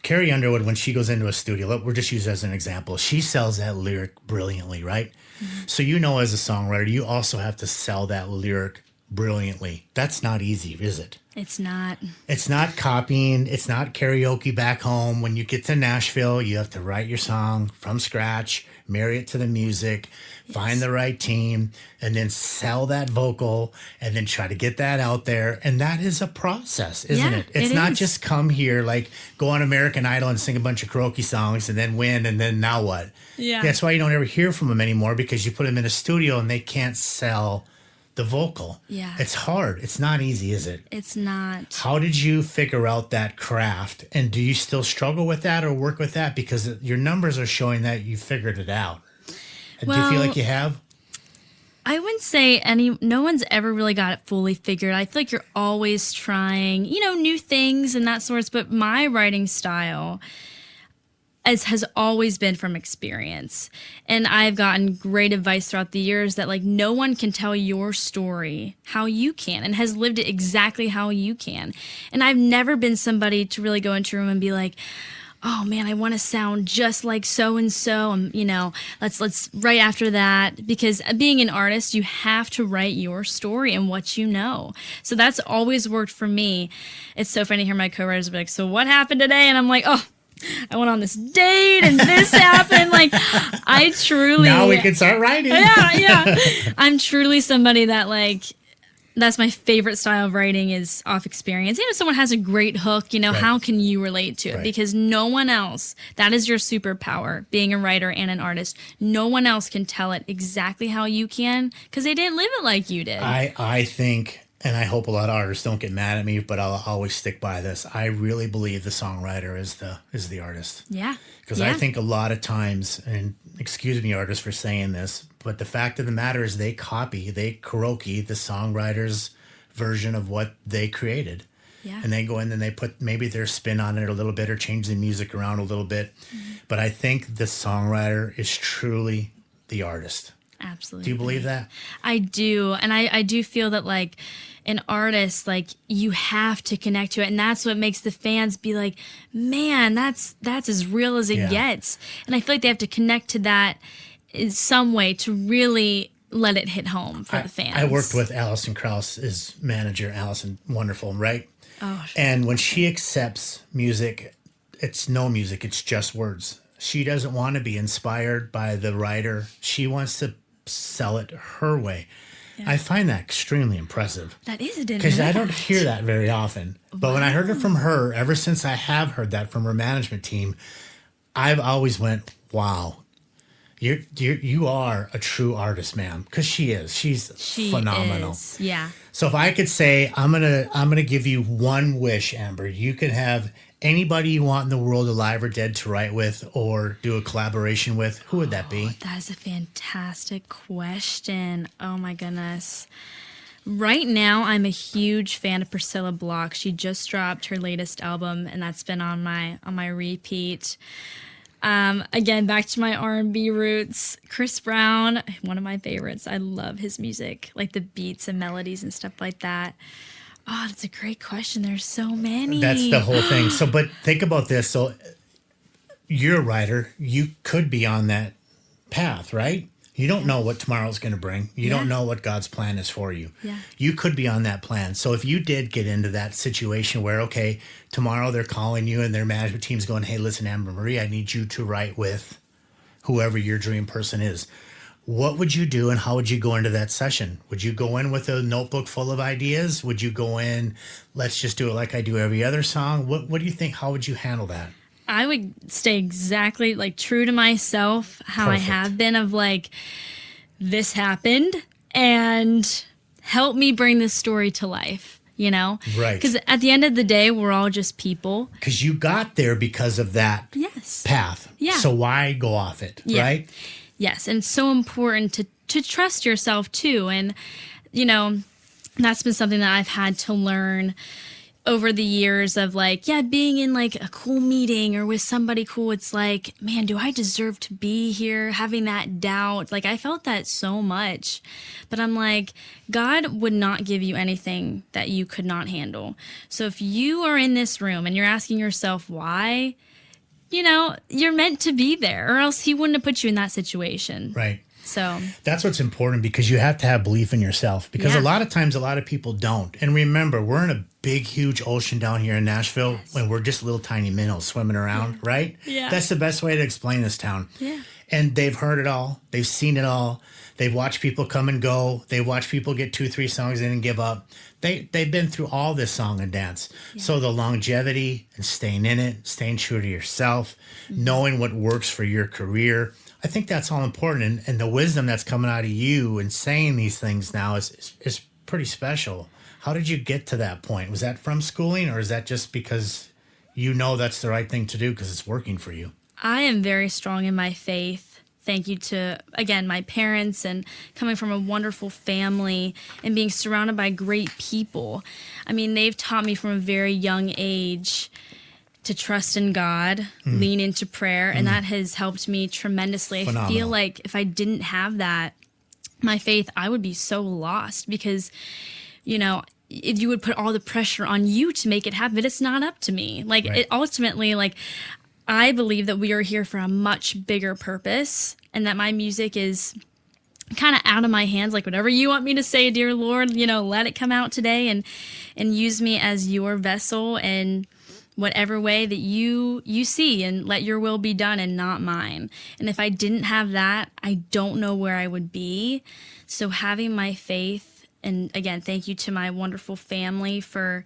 Speaker 3: Carrie Underwood, when she goes into a studio, we're just used as an example, she sells that lyric brilliantly, right? Mm-hmm. So as a songwriter, you also have to sell that lyric brilliantly. That's not easy, is it?
Speaker 4: It's not.
Speaker 3: It's not copying. It's not karaoke back home. When you get to Nashville, you have to write your song from scratch, marry it to the music, find the right team, and then sell that vocal, and then try to get that out there. And that is a process, isn't it? It's not just come here, like go on American Idol and sing a bunch of karaoke songs and then win, and then now what?
Speaker 4: Yeah.
Speaker 3: That's why you don't ever hear from them anymore, because you put them in a studio and they can't sell the vocal.
Speaker 4: Yeah.
Speaker 3: It's hard. It's not easy, is it?
Speaker 4: It's not.
Speaker 3: How did you figure out that craft? And do you still struggle with that or work with that? Because your numbers are showing that you figured it out. Do you feel like you have?
Speaker 4: I wouldn't say no one's ever really got it fully figured. I feel like you're always trying, new things and that sorts. But my writing style has always been from experience. And I've gotten great advice throughout the years that like no one can tell your story how you can, and has lived it exactly how you can. And I've never been somebody to really go into a room and be like, oh man, I want to sound just like so-and-so. Let's right after that. Because being an artist, you have to write your story and what you know. So that's always worked for me. It's so funny to hear my co-writers be like, so what happened today? And I'm like, oh, I went on this date and this happened. Like, I truly...
Speaker 3: Now we can start writing.
Speaker 4: Yeah. I'm truly somebody that like... That's my favorite style of writing, is off experience. If someone has a great hook, right. How can you relate to it? Right. Because no one else, that is your superpower, being a writer and an artist. No one else can tell it exactly how you can, because they didn't live it like you did.
Speaker 3: I think, and I hope a lot of artists don't get mad at me, but I'll always stick by this. I really believe the songwriter is the artist.
Speaker 4: Yeah.
Speaker 3: Because I think a lot of times, and excuse me, artists, for saying this, but the fact of the matter is they karaoke the songwriter's version of what they created.
Speaker 4: Yeah.
Speaker 3: And they go in and they put maybe their spin on it a little bit or change the music around a little bit. Mm-hmm. But I think the songwriter is truly the artist.
Speaker 4: Absolutely.
Speaker 3: Do you believe that?
Speaker 4: I do. And I do feel that like an artist, like you have to connect to it. And that's what makes the fans be like, man, that's as real as it gets. And I feel like they have to connect to that in some way to really let it hit home for the fans.
Speaker 3: I worked with Alison Krauss, his manager. Alison, wonderful, right?
Speaker 4: Oh,
Speaker 3: and when she accepts music, it's no music, it's just words. She doesn't want to be inspired by the writer. She wants to sell it her way. Yeah. I find that extremely impressive.
Speaker 4: That is a different.
Speaker 3: Because I don't hear that very often. But when I heard it from her, ever since I have heard that from her management team, I've always went, wow. You are a true artist, ma'am, because she is. She's phenomenal.
Speaker 4: Yeah.
Speaker 3: So if I could say, I'm gonna give you one wish, Amber. You could have anybody you want in the world, alive or dead, to write with or do a collaboration with. Who would that be?
Speaker 4: That is a fantastic question. Oh my goodness. Right now, I'm a huge fan of Priscilla Block. She just dropped her latest album, and that's been on my repeat. Again, back to my R&B roots. Chris Brown, one of my favorites. I love his music, like the beats and melodies and stuff like that. Oh, that's a great question. There's so many.
Speaker 3: That's the whole thing. So, but think about this. So, you're a writer. You could be on that path, right? You don't know what tomorrow's going to bring. You don't know what God's plan is for you.
Speaker 4: Yeah.
Speaker 3: You could be on that plan. So if you did get into that situation where, okay, tomorrow they're calling you and their management team's going, hey, listen, Amber Marie, I need you to write with whoever your dream person is. What would you do and how would you go into that session? Would you go in with a notebook full of ideas? Would you go in, let's just do it like I do every other song? What do you think? How would you handle that?
Speaker 4: I would stay exactly like true to myself, how
Speaker 3: Perfect.
Speaker 4: I have been, of like, this happened and help me bring this story to life, you know?
Speaker 3: Right.
Speaker 4: Because at the end of the day, we're all just people.
Speaker 3: Because you got there because of that path.
Speaker 4: Yeah.
Speaker 3: So why go off it, right?
Speaker 4: Yes. And it's so important to trust yourself too. And, you know, that's been something that I've had to learn over the years of like, being in like a cool meeting or with somebody cool, it's like, man, do I deserve to be here? Having that doubt. Like, I felt that so much, but I'm like, God would not give you anything that you could not handle. So if you are in this room and you're asking yourself why, you know, you're meant to be there, or else he wouldn't have put you in that situation.
Speaker 3: Right.
Speaker 4: So
Speaker 3: that's what's important, because you have to have belief in yourself, because a lot of times a lot of people don't. And remember, we're in a big, huge ocean down here in Nashville when we're just little tiny minnows swimming around, right?
Speaker 4: Yeah.
Speaker 3: That's the best way to explain this town.
Speaker 4: Yeah.
Speaker 3: And they've heard it all. They've seen it all. They've watched people come and go. They've watched people get 2-3 songs in and give up. They've been through all this song and dance. Yeah. So the longevity and staying in it, staying true to yourself, knowing what works for your career, I think that's all important. And the wisdom that's coming out of you and saying these things now is pretty special. How did you get to that point? Was that from schooling, or is that just because you know that's the right thing to do because it's working for you?
Speaker 4: I am very strong in my faith. Thank you to, again, my parents, and coming from a wonderful family and being surrounded by great people. I mean, they've taught me from a very young age to trust in God, lean into prayer, and that has helped me tremendously.
Speaker 3: Phenomenal.
Speaker 4: I feel like if I didn't have that, my faith, I would be so lost, because, you know, you would put all the pressure on you to make it happen, but it's not up to me. Like,
Speaker 3: Right.
Speaker 4: it ultimately, like, I believe that we are here for a much bigger purpose, and that my music is kind of out of my hands. Like, whatever you want me to say, dear Lord, you know, let it come out today, and use me as your vessel, and whatever way that you see, and let your will be done and not mine. And if I didn't have that, I don't know where I would be. So having my faith, and again, thank you to my wonderful family for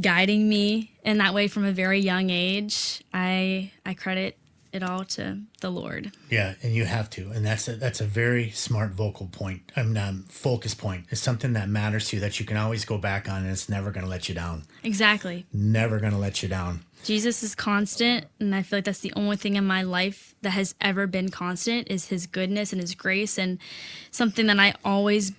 Speaker 4: guiding me in that way from a very young age. I credit it all to the Lord.
Speaker 3: Yeah, and you have to, and that's a very smart vocal point. Focus point is something that matters to you, that you can always go back on, and it's never going to let you down.
Speaker 4: Exactly.
Speaker 3: Never going to let you down.
Speaker 4: Jesus is constant, and I feel like that's the only thing in my life that has ever been constant, is his goodness and his grace. And something that I always,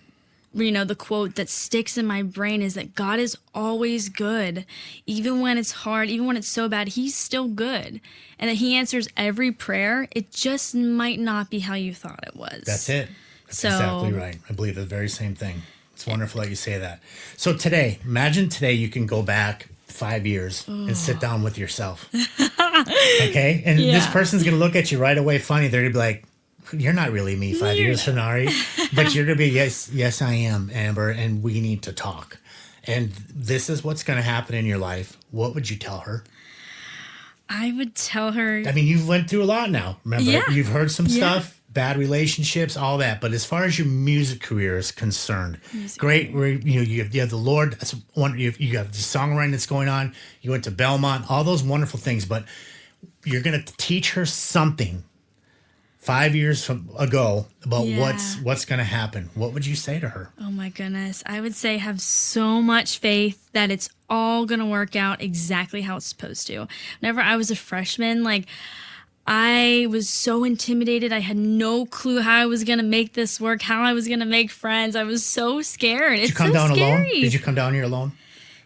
Speaker 4: you know, the quote that sticks in my brain is that God is always good. Even when it's hard, even when it's so bad, he's still good. And that he answers every prayer. It just might not be how you thought it was.
Speaker 3: That's it. That's
Speaker 4: So-
Speaker 3: exactly right. I believe the very same thing. It's wonderful that you say that. So today, imagine today you can go back 5 years and sit down with yourself. Okay? And this person's going to look at you right away funny. They're going to be like, you're not really me 5 years from now, are you? But you're going to be, yes, I am, Amber, and we need to talk. And this is what's going to happen in your life. What would you tell her?
Speaker 4: I would tell her.
Speaker 3: I mean, you've went through a lot now. Remember,
Speaker 4: Yeah.
Speaker 3: you've heard some stuff, bad relationships, all that. But as far as your music career is concerned, great. You have the Lord. That's one. You have the songwriting that's going on. You went to Belmont. All those wonderful things. But you're going to teach her something 5 years ago about
Speaker 4: Yeah.
Speaker 3: what's going to happen, what would you say to her?
Speaker 4: Oh my goodness. I would say have so much faith that it's all going to work out exactly how it's supposed to. Whenever I was a freshman, like I was so intimidated. I had no clue how I was going to make this work, how I was going to make friends. I was so scared.
Speaker 3: Did you come down
Speaker 4: scary.
Speaker 3: alone? Did you come down here alone?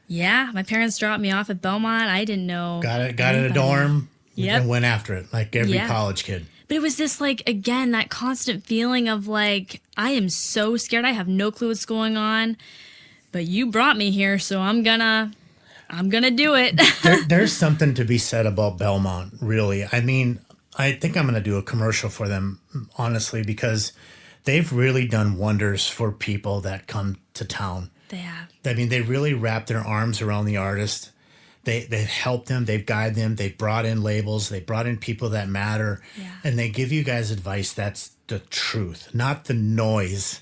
Speaker 4: Yeah, my parents dropped me off at Belmont. I didn't know.
Speaker 3: Got in a dorm
Speaker 4: Yep.
Speaker 3: and went after it like every
Speaker 4: Yeah.
Speaker 3: college kid.
Speaker 4: But it was this, like, again, that constant feeling of like, I am so scared. I have no clue what's going on. But you brought me here, so I'm gonna do it.
Speaker 3: There's something to be said about Belmont, really. I mean, I think I'm going to do a commercial for them, honestly, because they've really done wonders for people that come to town.
Speaker 4: They have.
Speaker 3: I mean, they really wrap their arms around the artist. They've helped them. They've guided them. They've brought in labels. They brought in people that matter.
Speaker 4: Yeah.
Speaker 3: And they give you guys advice that's the truth, not the noise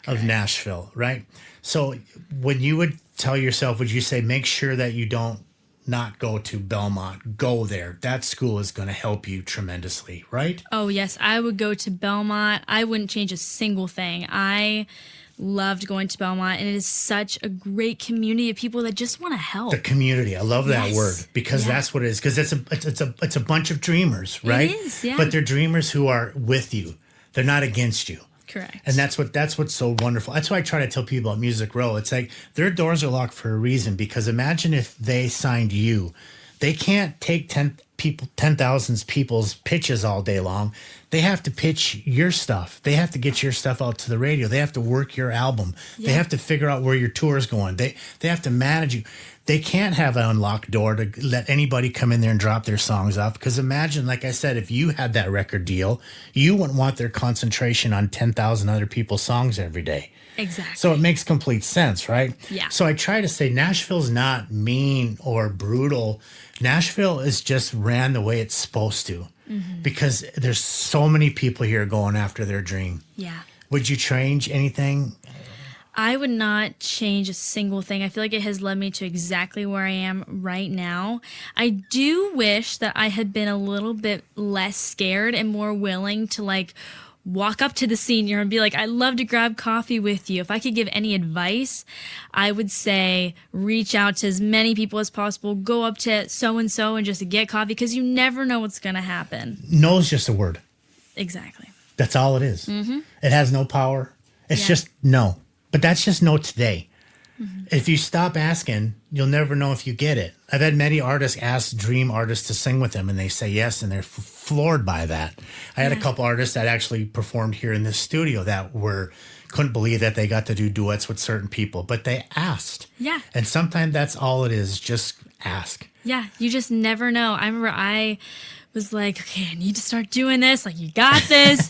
Speaker 3: of Nashville, right? So when you would tell yourself, would you say, make sure that you don't not go to Belmont, go there. That school is going to help you tremendously, right?
Speaker 4: Oh, yes. I would go to Belmont. I wouldn't change a single thing. I loved going to Belmont, and it is such a great community of people that just want to help.
Speaker 3: The community. I love that
Speaker 4: Yes.
Speaker 3: word because
Speaker 4: Yeah.
Speaker 3: that's what it is. Because it's a bunch of dreamers, right?
Speaker 4: is, yeah.
Speaker 3: But they're dreamers who are with you. They're not against you.
Speaker 4: Correct.
Speaker 3: And that's what's so wonderful. That's why I try to tell people about Music Row. It's like their doors are locked for a reason, because imagine if they signed you. They can't take 10,000 people's pitches all day long. They have to pitch your stuff. They have to get your stuff out to the radio. They have to work your album. They have to figure out where your tour is going. They have to manage you. They can't have an unlocked door to let anybody come in there and drop their songs off. Because imagine, like I said, if you had that record deal, you wouldn't want their concentration on 10,000 other people's songs every day.
Speaker 4: Exactly.
Speaker 3: So it makes complete sense, right?
Speaker 4: Yeah.
Speaker 3: So I try to say Nashville's not mean or brutal. Nashville is just ran the way it's supposed to, because there's so many people here going after their dream.
Speaker 4: Yeah.
Speaker 3: Would you change anything?
Speaker 4: I would not change a single thing. I feel like it has led me to exactly where I am right now. I do wish that I had been a little bit less scared and more willing to like walk up to the senior and be like, I'd love to grab coffee with you. If I could give any advice, I would say reach out to as many people as possible. Go up to so-and-so and just get coffee, because you never know what's going to happen.
Speaker 3: No is just a word.
Speaker 4: Exactly.
Speaker 3: That's all it is. It has no power. It's
Speaker 4: Yeah.
Speaker 3: just no. But that's just no today. If you stop asking, you'll never know if you get it. I've had many artists ask dream artists to sing with them, and they say yes, and they're floored by that. I had a couple artists that actually performed here in this studio that couldn't believe that they got to do duets with certain people, but they asked.
Speaker 4: Yeah.
Speaker 3: And sometimes that's all it is, just ask.
Speaker 4: Yeah, you just never know. I remember I was like, okay, I need to start doing this. Like, you got this.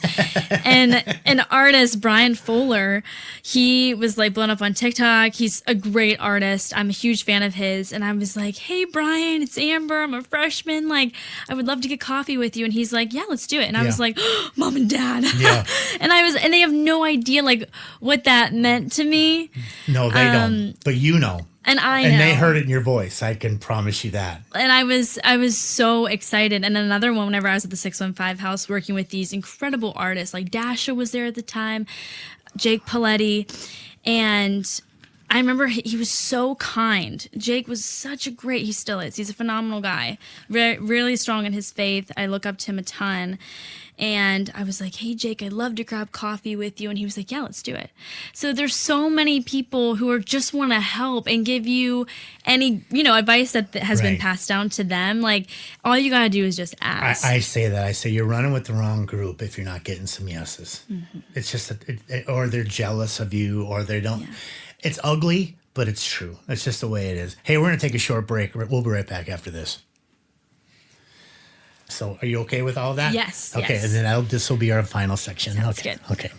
Speaker 4: And an artist, Brian Fuller, he was like blown up on TikTok. He's a great artist. I'm a huge fan of his. And I was like, hey, Brian, it's Amber. I'm a freshman. Like, I would love to get coffee with you. And he's like, yeah, let's do it. And I was like, oh, Mom and Dad.
Speaker 3: Yeah.
Speaker 4: and they have no idea like what that meant to me.
Speaker 3: No, they don't. But you know.
Speaker 4: And I know.
Speaker 3: And they heard it in your voice. I can promise you that.
Speaker 4: And I was so excited. And another one, whenever I was at the 615 house working with these incredible artists, like Dasha was there at the time, Jake Paletti. And I remember he was so kind. Jake was he still is. He's a phenomenal guy. Really strong in his faith. I look up to him a ton. And I was like, hey, Jake, I'd love to grab coffee with you. And he was like, yeah, let's do it. So there's so many people who just want to help and give you any, advice that has been passed down to them. Like, all you got to do is just ask.
Speaker 3: I say that. I say you're running with the wrong group if you're not getting some yeses. It's just, or they're jealous of you, or they don't. Yeah. It's ugly, but it's true. It's just the way it is. Hey, we're going to take a short break. We'll be right back after this. So are you okay with all that?
Speaker 4: Yes.
Speaker 3: Okay,
Speaker 4: yes.
Speaker 3: and then this will be our final section.
Speaker 4: Sounds
Speaker 3: okay.
Speaker 4: good.
Speaker 3: Okay.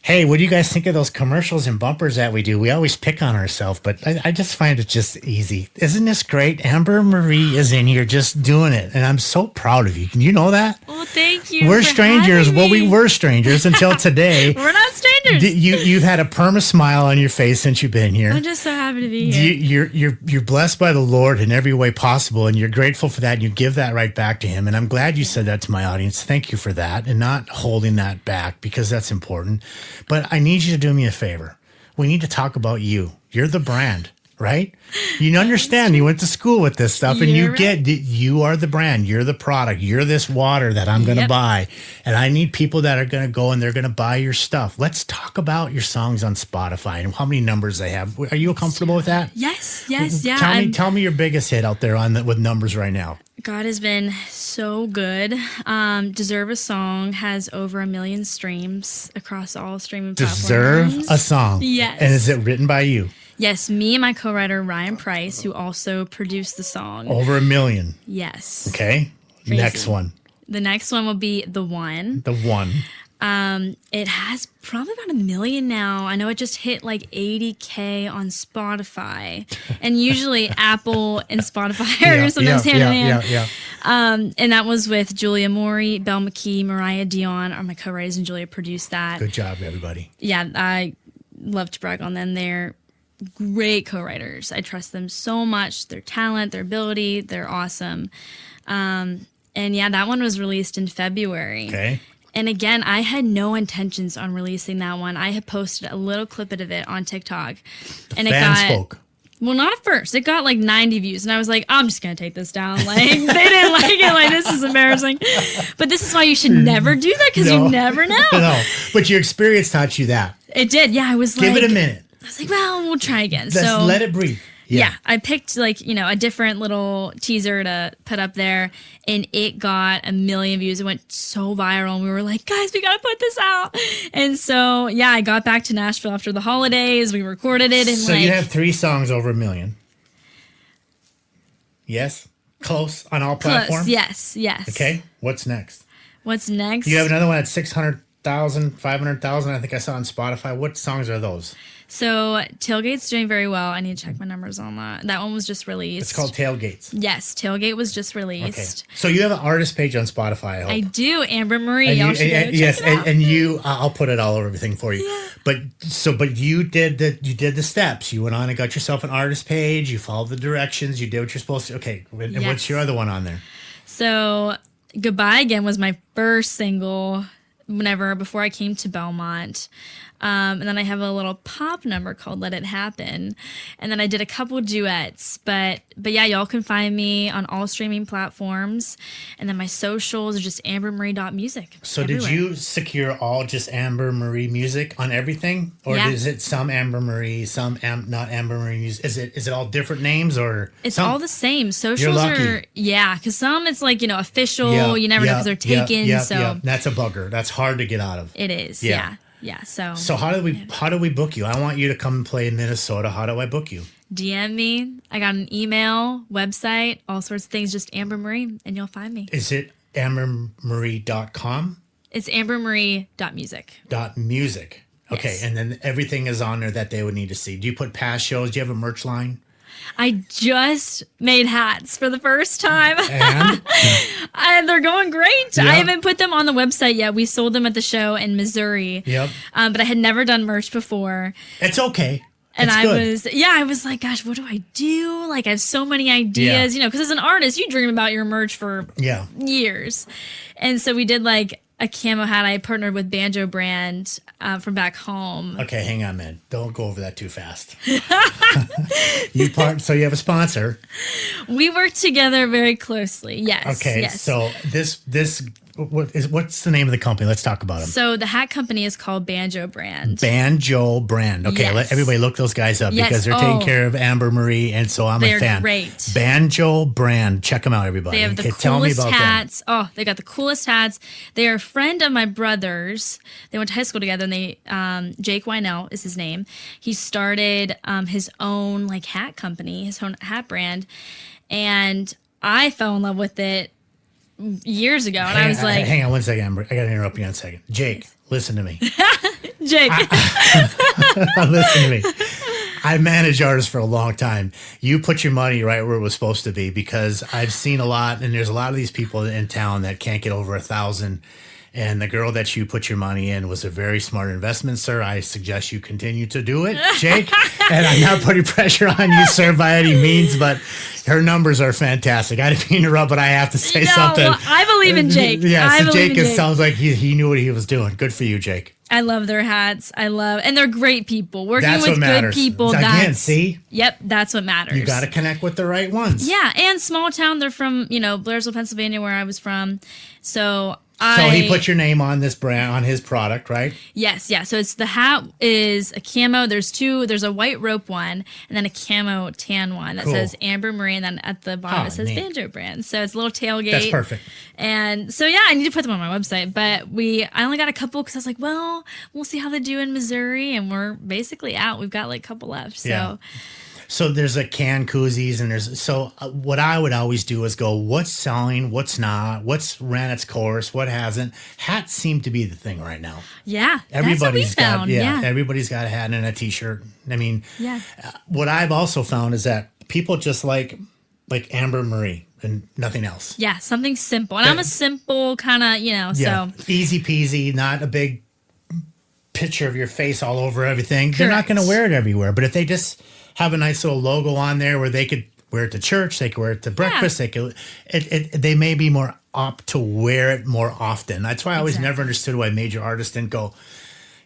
Speaker 3: Hey, what do you guys think of those commercials and bumpers that we do? We always pick on ourselves, but I just find it just easy. Isn't this great? Amber Marie is in here just doing it, and I'm so proud of you. Can you know that?
Speaker 4: Well, thank you.
Speaker 3: We're
Speaker 4: for
Speaker 3: strangers.
Speaker 4: having
Speaker 3: Well, we
Speaker 4: me.
Speaker 3: were strangers until today.
Speaker 4: We're not strangers
Speaker 3: You've had a perma smile on your face since you've been here.
Speaker 4: I'm just so happy to be here.
Speaker 3: You're blessed by the Lord in every way possible, and you're grateful for that. And you give that right back to Him. And I'm glad you said that to my audience. Thank you for that, and not holding that back, because that's important. But I need you to do me a favor. We need to talk about you. You're the brand. Right? You understand. You went to school with this stuff, and you are the brand. You're the product. You're this water that I'm going to buy. And I need people that are going to go and they're going to buy your stuff. Let's talk about your songs on Spotify and how many numbers they have. Are you comfortable with that?
Speaker 4: Yes. Yeah.
Speaker 3: Tell me your biggest hit out there with numbers right now.
Speaker 4: God has been so good. Deserve a Song has over 1 million streams across all streaming platforms.
Speaker 3: Deserve a Song.
Speaker 4: Yes.
Speaker 3: And is it written by you?
Speaker 4: Yes, me and my co-writer Ryan Price, who also produced the song.
Speaker 3: Over 1 million.
Speaker 4: Yes.
Speaker 3: Okay.
Speaker 4: Crazy.
Speaker 3: Next one.
Speaker 4: The next one will be The One.
Speaker 3: The One.
Speaker 4: It has probably about 1 million now. I know it just hit like 80K on Spotify, and usually Apple and Spotify are sometimes hand in hand.
Speaker 3: Yeah.
Speaker 4: And that was with Julia Maury, Belle McKee, Mariah Dion are my co-writers, and Julia produced that.
Speaker 3: Good job, everybody.
Speaker 4: Yeah, I love to brag on them. They're great co-writers. I trust them so much. Their talent, their ability, they're awesome. And yeah, that one was released in February.
Speaker 3: Okay.
Speaker 4: And again, I had no intentions on releasing that one. I had posted a little clip of it on TikTok. And it got
Speaker 3: spoke.
Speaker 4: Well, not at first. It got like 90 views. And I was like, I'm just going to take this down. Like, they didn't like it. Like, this is embarrassing. But this is why you should never do that, because you never know.
Speaker 3: No, but your experience taught you that.
Speaker 4: It did. Yeah, I was
Speaker 3: Give it a minute.
Speaker 4: I was like, well, we'll try again.
Speaker 3: Just let it breathe.
Speaker 4: Yeah, I picked a different little teaser to put up there, and it got 1 million views. It went so viral, and we were like, guys, we got to put this out. And so, yeah, I got back to Nashville after the holidays. We recorded it. And
Speaker 3: so you have 3 songs over 1 million. Yes? Close on all platforms?
Speaker 4: Yes.
Speaker 3: Okay, what's next?
Speaker 4: You
Speaker 3: have another one at 600,000, 500,000, I think I saw on Spotify. What songs are those?
Speaker 4: So Tailgate's doing very well. I need to check my numbers on that. That one was just released.
Speaker 3: It's called Tailgates.
Speaker 4: Yes, Tailgate was just released.
Speaker 3: Okay. So you have an artist page on Spotify, I hope.
Speaker 4: I do, Amber Marie. Y'all should go check it out.
Speaker 3: And you, I'll put it all over everything for you. Yeah. But you did the steps. You went on and got yourself an artist page. You followed the directions. You did what you're supposed to. Okay. And what's your other one on there?
Speaker 4: So Goodbye Again was my first single before I came to Belmont. And then I have a little pop number called Let It Happen. And then I did a couple duets. But yeah, y'all can find me on all streaming platforms. And then my socials are just ambermarie.music.
Speaker 3: So
Speaker 4: everywhere.
Speaker 3: Did you secure all just Amber Marie music on everything? Or is it some Amber Marie, some not Amber Marie music? Is it all different names or?
Speaker 4: It's all the same. Socials are, because some it's like, official. You never know because they're taken. So
Speaker 3: that's a bugger. That's hard to get out of.
Speaker 4: It is. Yeah. So
Speaker 3: how do we book you? I want you to come and play in Minnesota. How do I book you?
Speaker 4: DM me. I got an email, website, all sorts of things. Just Amber Marie, and you'll find me.
Speaker 3: Is it ambermarie.com?
Speaker 4: It's ambermarie.music.
Speaker 3: .music. Okay,
Speaker 4: yes.
Speaker 3: And then everything is on there that they would need to see. Do you put past shows? Do you have a merch line?
Speaker 4: I just made hats for the first time.
Speaker 3: And?
Speaker 4: They're going great.
Speaker 3: Yep.
Speaker 4: I haven't put them on the website yet. We sold them at the show in Missouri.
Speaker 3: Yep.
Speaker 4: But I had never done merch before.
Speaker 3: It's okay.
Speaker 4: And
Speaker 3: it's good.
Speaker 4: I was like, gosh, what do I do? Like, I have so many ideas, because as an artist, you dream about your merch for years. And so we did like a camo hat. I partnered with Banjo Brand from back home.
Speaker 3: Okay, hang on, man. Don't go over that too fast. So you have a sponsor.
Speaker 4: We work together very closely. Yes.
Speaker 3: Okay.
Speaker 4: Yes.
Speaker 3: So what's the name of the company? Let's talk about them.
Speaker 4: So the hat company is called Banjo Brand.
Speaker 3: Banjo Brand. Okay,
Speaker 4: yes.
Speaker 3: Let everybody look those guys up because they're taking care of Amber Marie, and so I'm a fan.
Speaker 4: They're great.
Speaker 3: Banjo Brand. Check them out, everybody.
Speaker 4: They have the coolest
Speaker 3: tell me about
Speaker 4: hats.
Speaker 3: Them.
Speaker 4: Oh, they got the coolest hats. They are a friend of my brother's. They went to high school together, and Jake Wynell is his name. He started his own hat company, his own hat brand, and I fell in love with it years ago, and I was like,
Speaker 3: hang on one second, Amber. I got to interrupt you on a second. Jake, listen to me.
Speaker 4: Jake.
Speaker 3: Listen to me. I managed artists for a long time. You put your money right where it was supposed to be, because I've seen a lot, and there's a lot of these people in town that can't get over 1,000. And the girl that you put your money in was a very smart investment, sir. I suggest you continue to do it, Jake. And I'm not putting pressure on you, sir, by any means, but her numbers are fantastic. I didn't mean to interrupt, but I have to say something.
Speaker 4: Well, I believe in Jake.
Speaker 3: Yeah,
Speaker 4: I
Speaker 3: so
Speaker 4: believe
Speaker 3: Jake,
Speaker 4: in
Speaker 3: it sounds like he knew what he was doing. Good for you, Jake.
Speaker 4: I love their hats. And they're great people. Working
Speaker 3: That's
Speaker 4: with
Speaker 3: what matters.
Speaker 4: good people.
Speaker 3: Again, see?
Speaker 4: Yep, that's what matters.
Speaker 3: You got to connect with the right ones.
Speaker 4: Yeah, and small town. They're from, Blairsville, Pennsylvania, where I was from. So
Speaker 3: he put your name on this brand, on his product, right?
Speaker 4: Yes, yeah. So it's the hat is a camo. There's two. There's a white rope one and then a camo tan one that says Amber Marie, and then at the bottom it says Banjo Brand. So it's a little tailgate.
Speaker 3: That's perfect.
Speaker 4: And so yeah, I need to put them on my website, but I only got a couple because I was like, well, we'll see how they do in Missouri, and we're basically out. We've got like a couple left. So.
Speaker 3: Yeah. So there's a can koozies, and what I would always do is go, what's selling, what's not, what's ran its course, what hasn't. Hats seem to be the thing right now.
Speaker 4: Yeah,
Speaker 3: everybody's
Speaker 4: that's what we found.
Speaker 3: Everybody's got a hat and a t-shirt. I mean,
Speaker 4: yeah.
Speaker 3: What I've also found is that people just like Amber Marie and nothing else.
Speaker 4: Yeah, something simple. And I'm a simple kind of, so
Speaker 3: easy peasy, not a big picture of your face all over everything. They're not going to wear it everywhere, but if they just have a nice little logo on there where they could wear it to church, they could wear it to breakfast, they may be more apt to wear it more often. That's why I always never understood why major artists didn't go,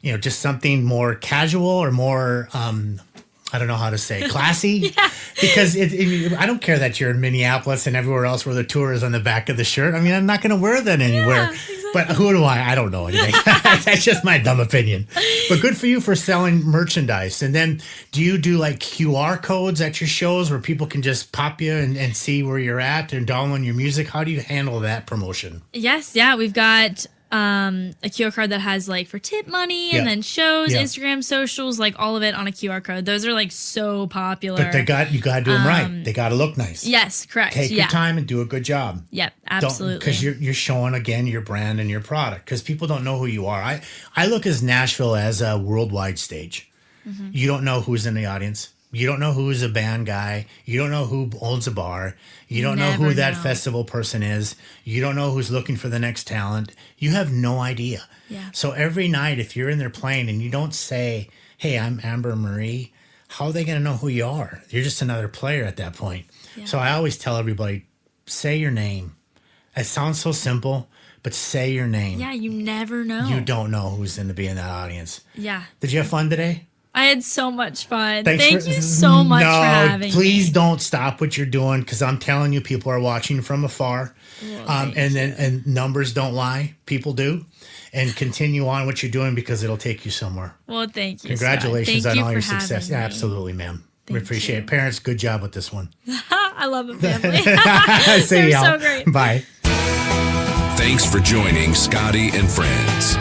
Speaker 3: just something more casual or more, I don't know how to say, classy. Because I don't care that you're in Minneapolis and everywhere else where the tour is on the back of the shirt. I mean, I'm not going to wear that anywhere. Yeah, exactly. But who do I don't know anything. That's just my dumb opinion. But good for you for selling merchandise. And then do you do like QR codes at your shows where people can just pop you and see where you're at and download your music? How do you handle that promotion?
Speaker 4: Yes, yeah. We've got a QR code that has like for tip money and then shows, Instagram, socials, like all of it on a QR code. Those are like so popular.
Speaker 3: But you got to do them right. They got to look nice.
Speaker 4: Yes, correct.
Speaker 3: Take your time and do a good job.
Speaker 4: Yep, absolutely.
Speaker 3: Because you're showing again your brand and your product. Because people don't know who you are. I look at Nashville as a worldwide stage. Mm-hmm. You don't know who's in the audience. You don't know who's a band guy. You don't know who owns a bar. You don't know who that festival person is. You don't know who's looking for the next talent. You have no idea.
Speaker 4: Yeah.
Speaker 3: So every night, if you're in there playing and you don't say, hey, I'm Amber Marie, how are they going to know who you are? You're just another player at that point. Yeah. So I always tell everybody, say your name. It sounds so simple, but say your name.
Speaker 4: Yeah, you never know.
Speaker 3: You don't know who's going to be in that audience.
Speaker 4: Yeah.
Speaker 3: Did you have fun today?
Speaker 4: I had so much fun. Thank you so much for having me.
Speaker 3: Please don't stop what you're doing, because I'm telling you, people are watching from afar. Well, and numbers don't lie. People do. And continue on what you're doing, because it'll take you somewhere.
Speaker 4: Well, thank you.
Speaker 3: Congratulations
Speaker 4: on
Speaker 3: all your success. Yeah, absolutely, ma'am. We appreciate it. Parents, good job with this one.
Speaker 4: I love it, family.
Speaker 3: See
Speaker 4: y'all. So great.
Speaker 3: Bye.
Speaker 2: Thanks for joining Scotty and Friends.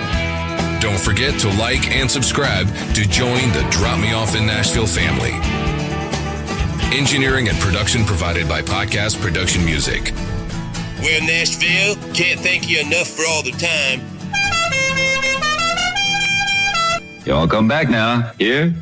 Speaker 2: Don't forget to like and subscribe to join the Drop Me Off in Nashville family. Engineering and production provided by Podcast Production Music.
Speaker 8: Well, Nashville, can't thank you enough for all the time.
Speaker 9: Y'all come back now. Here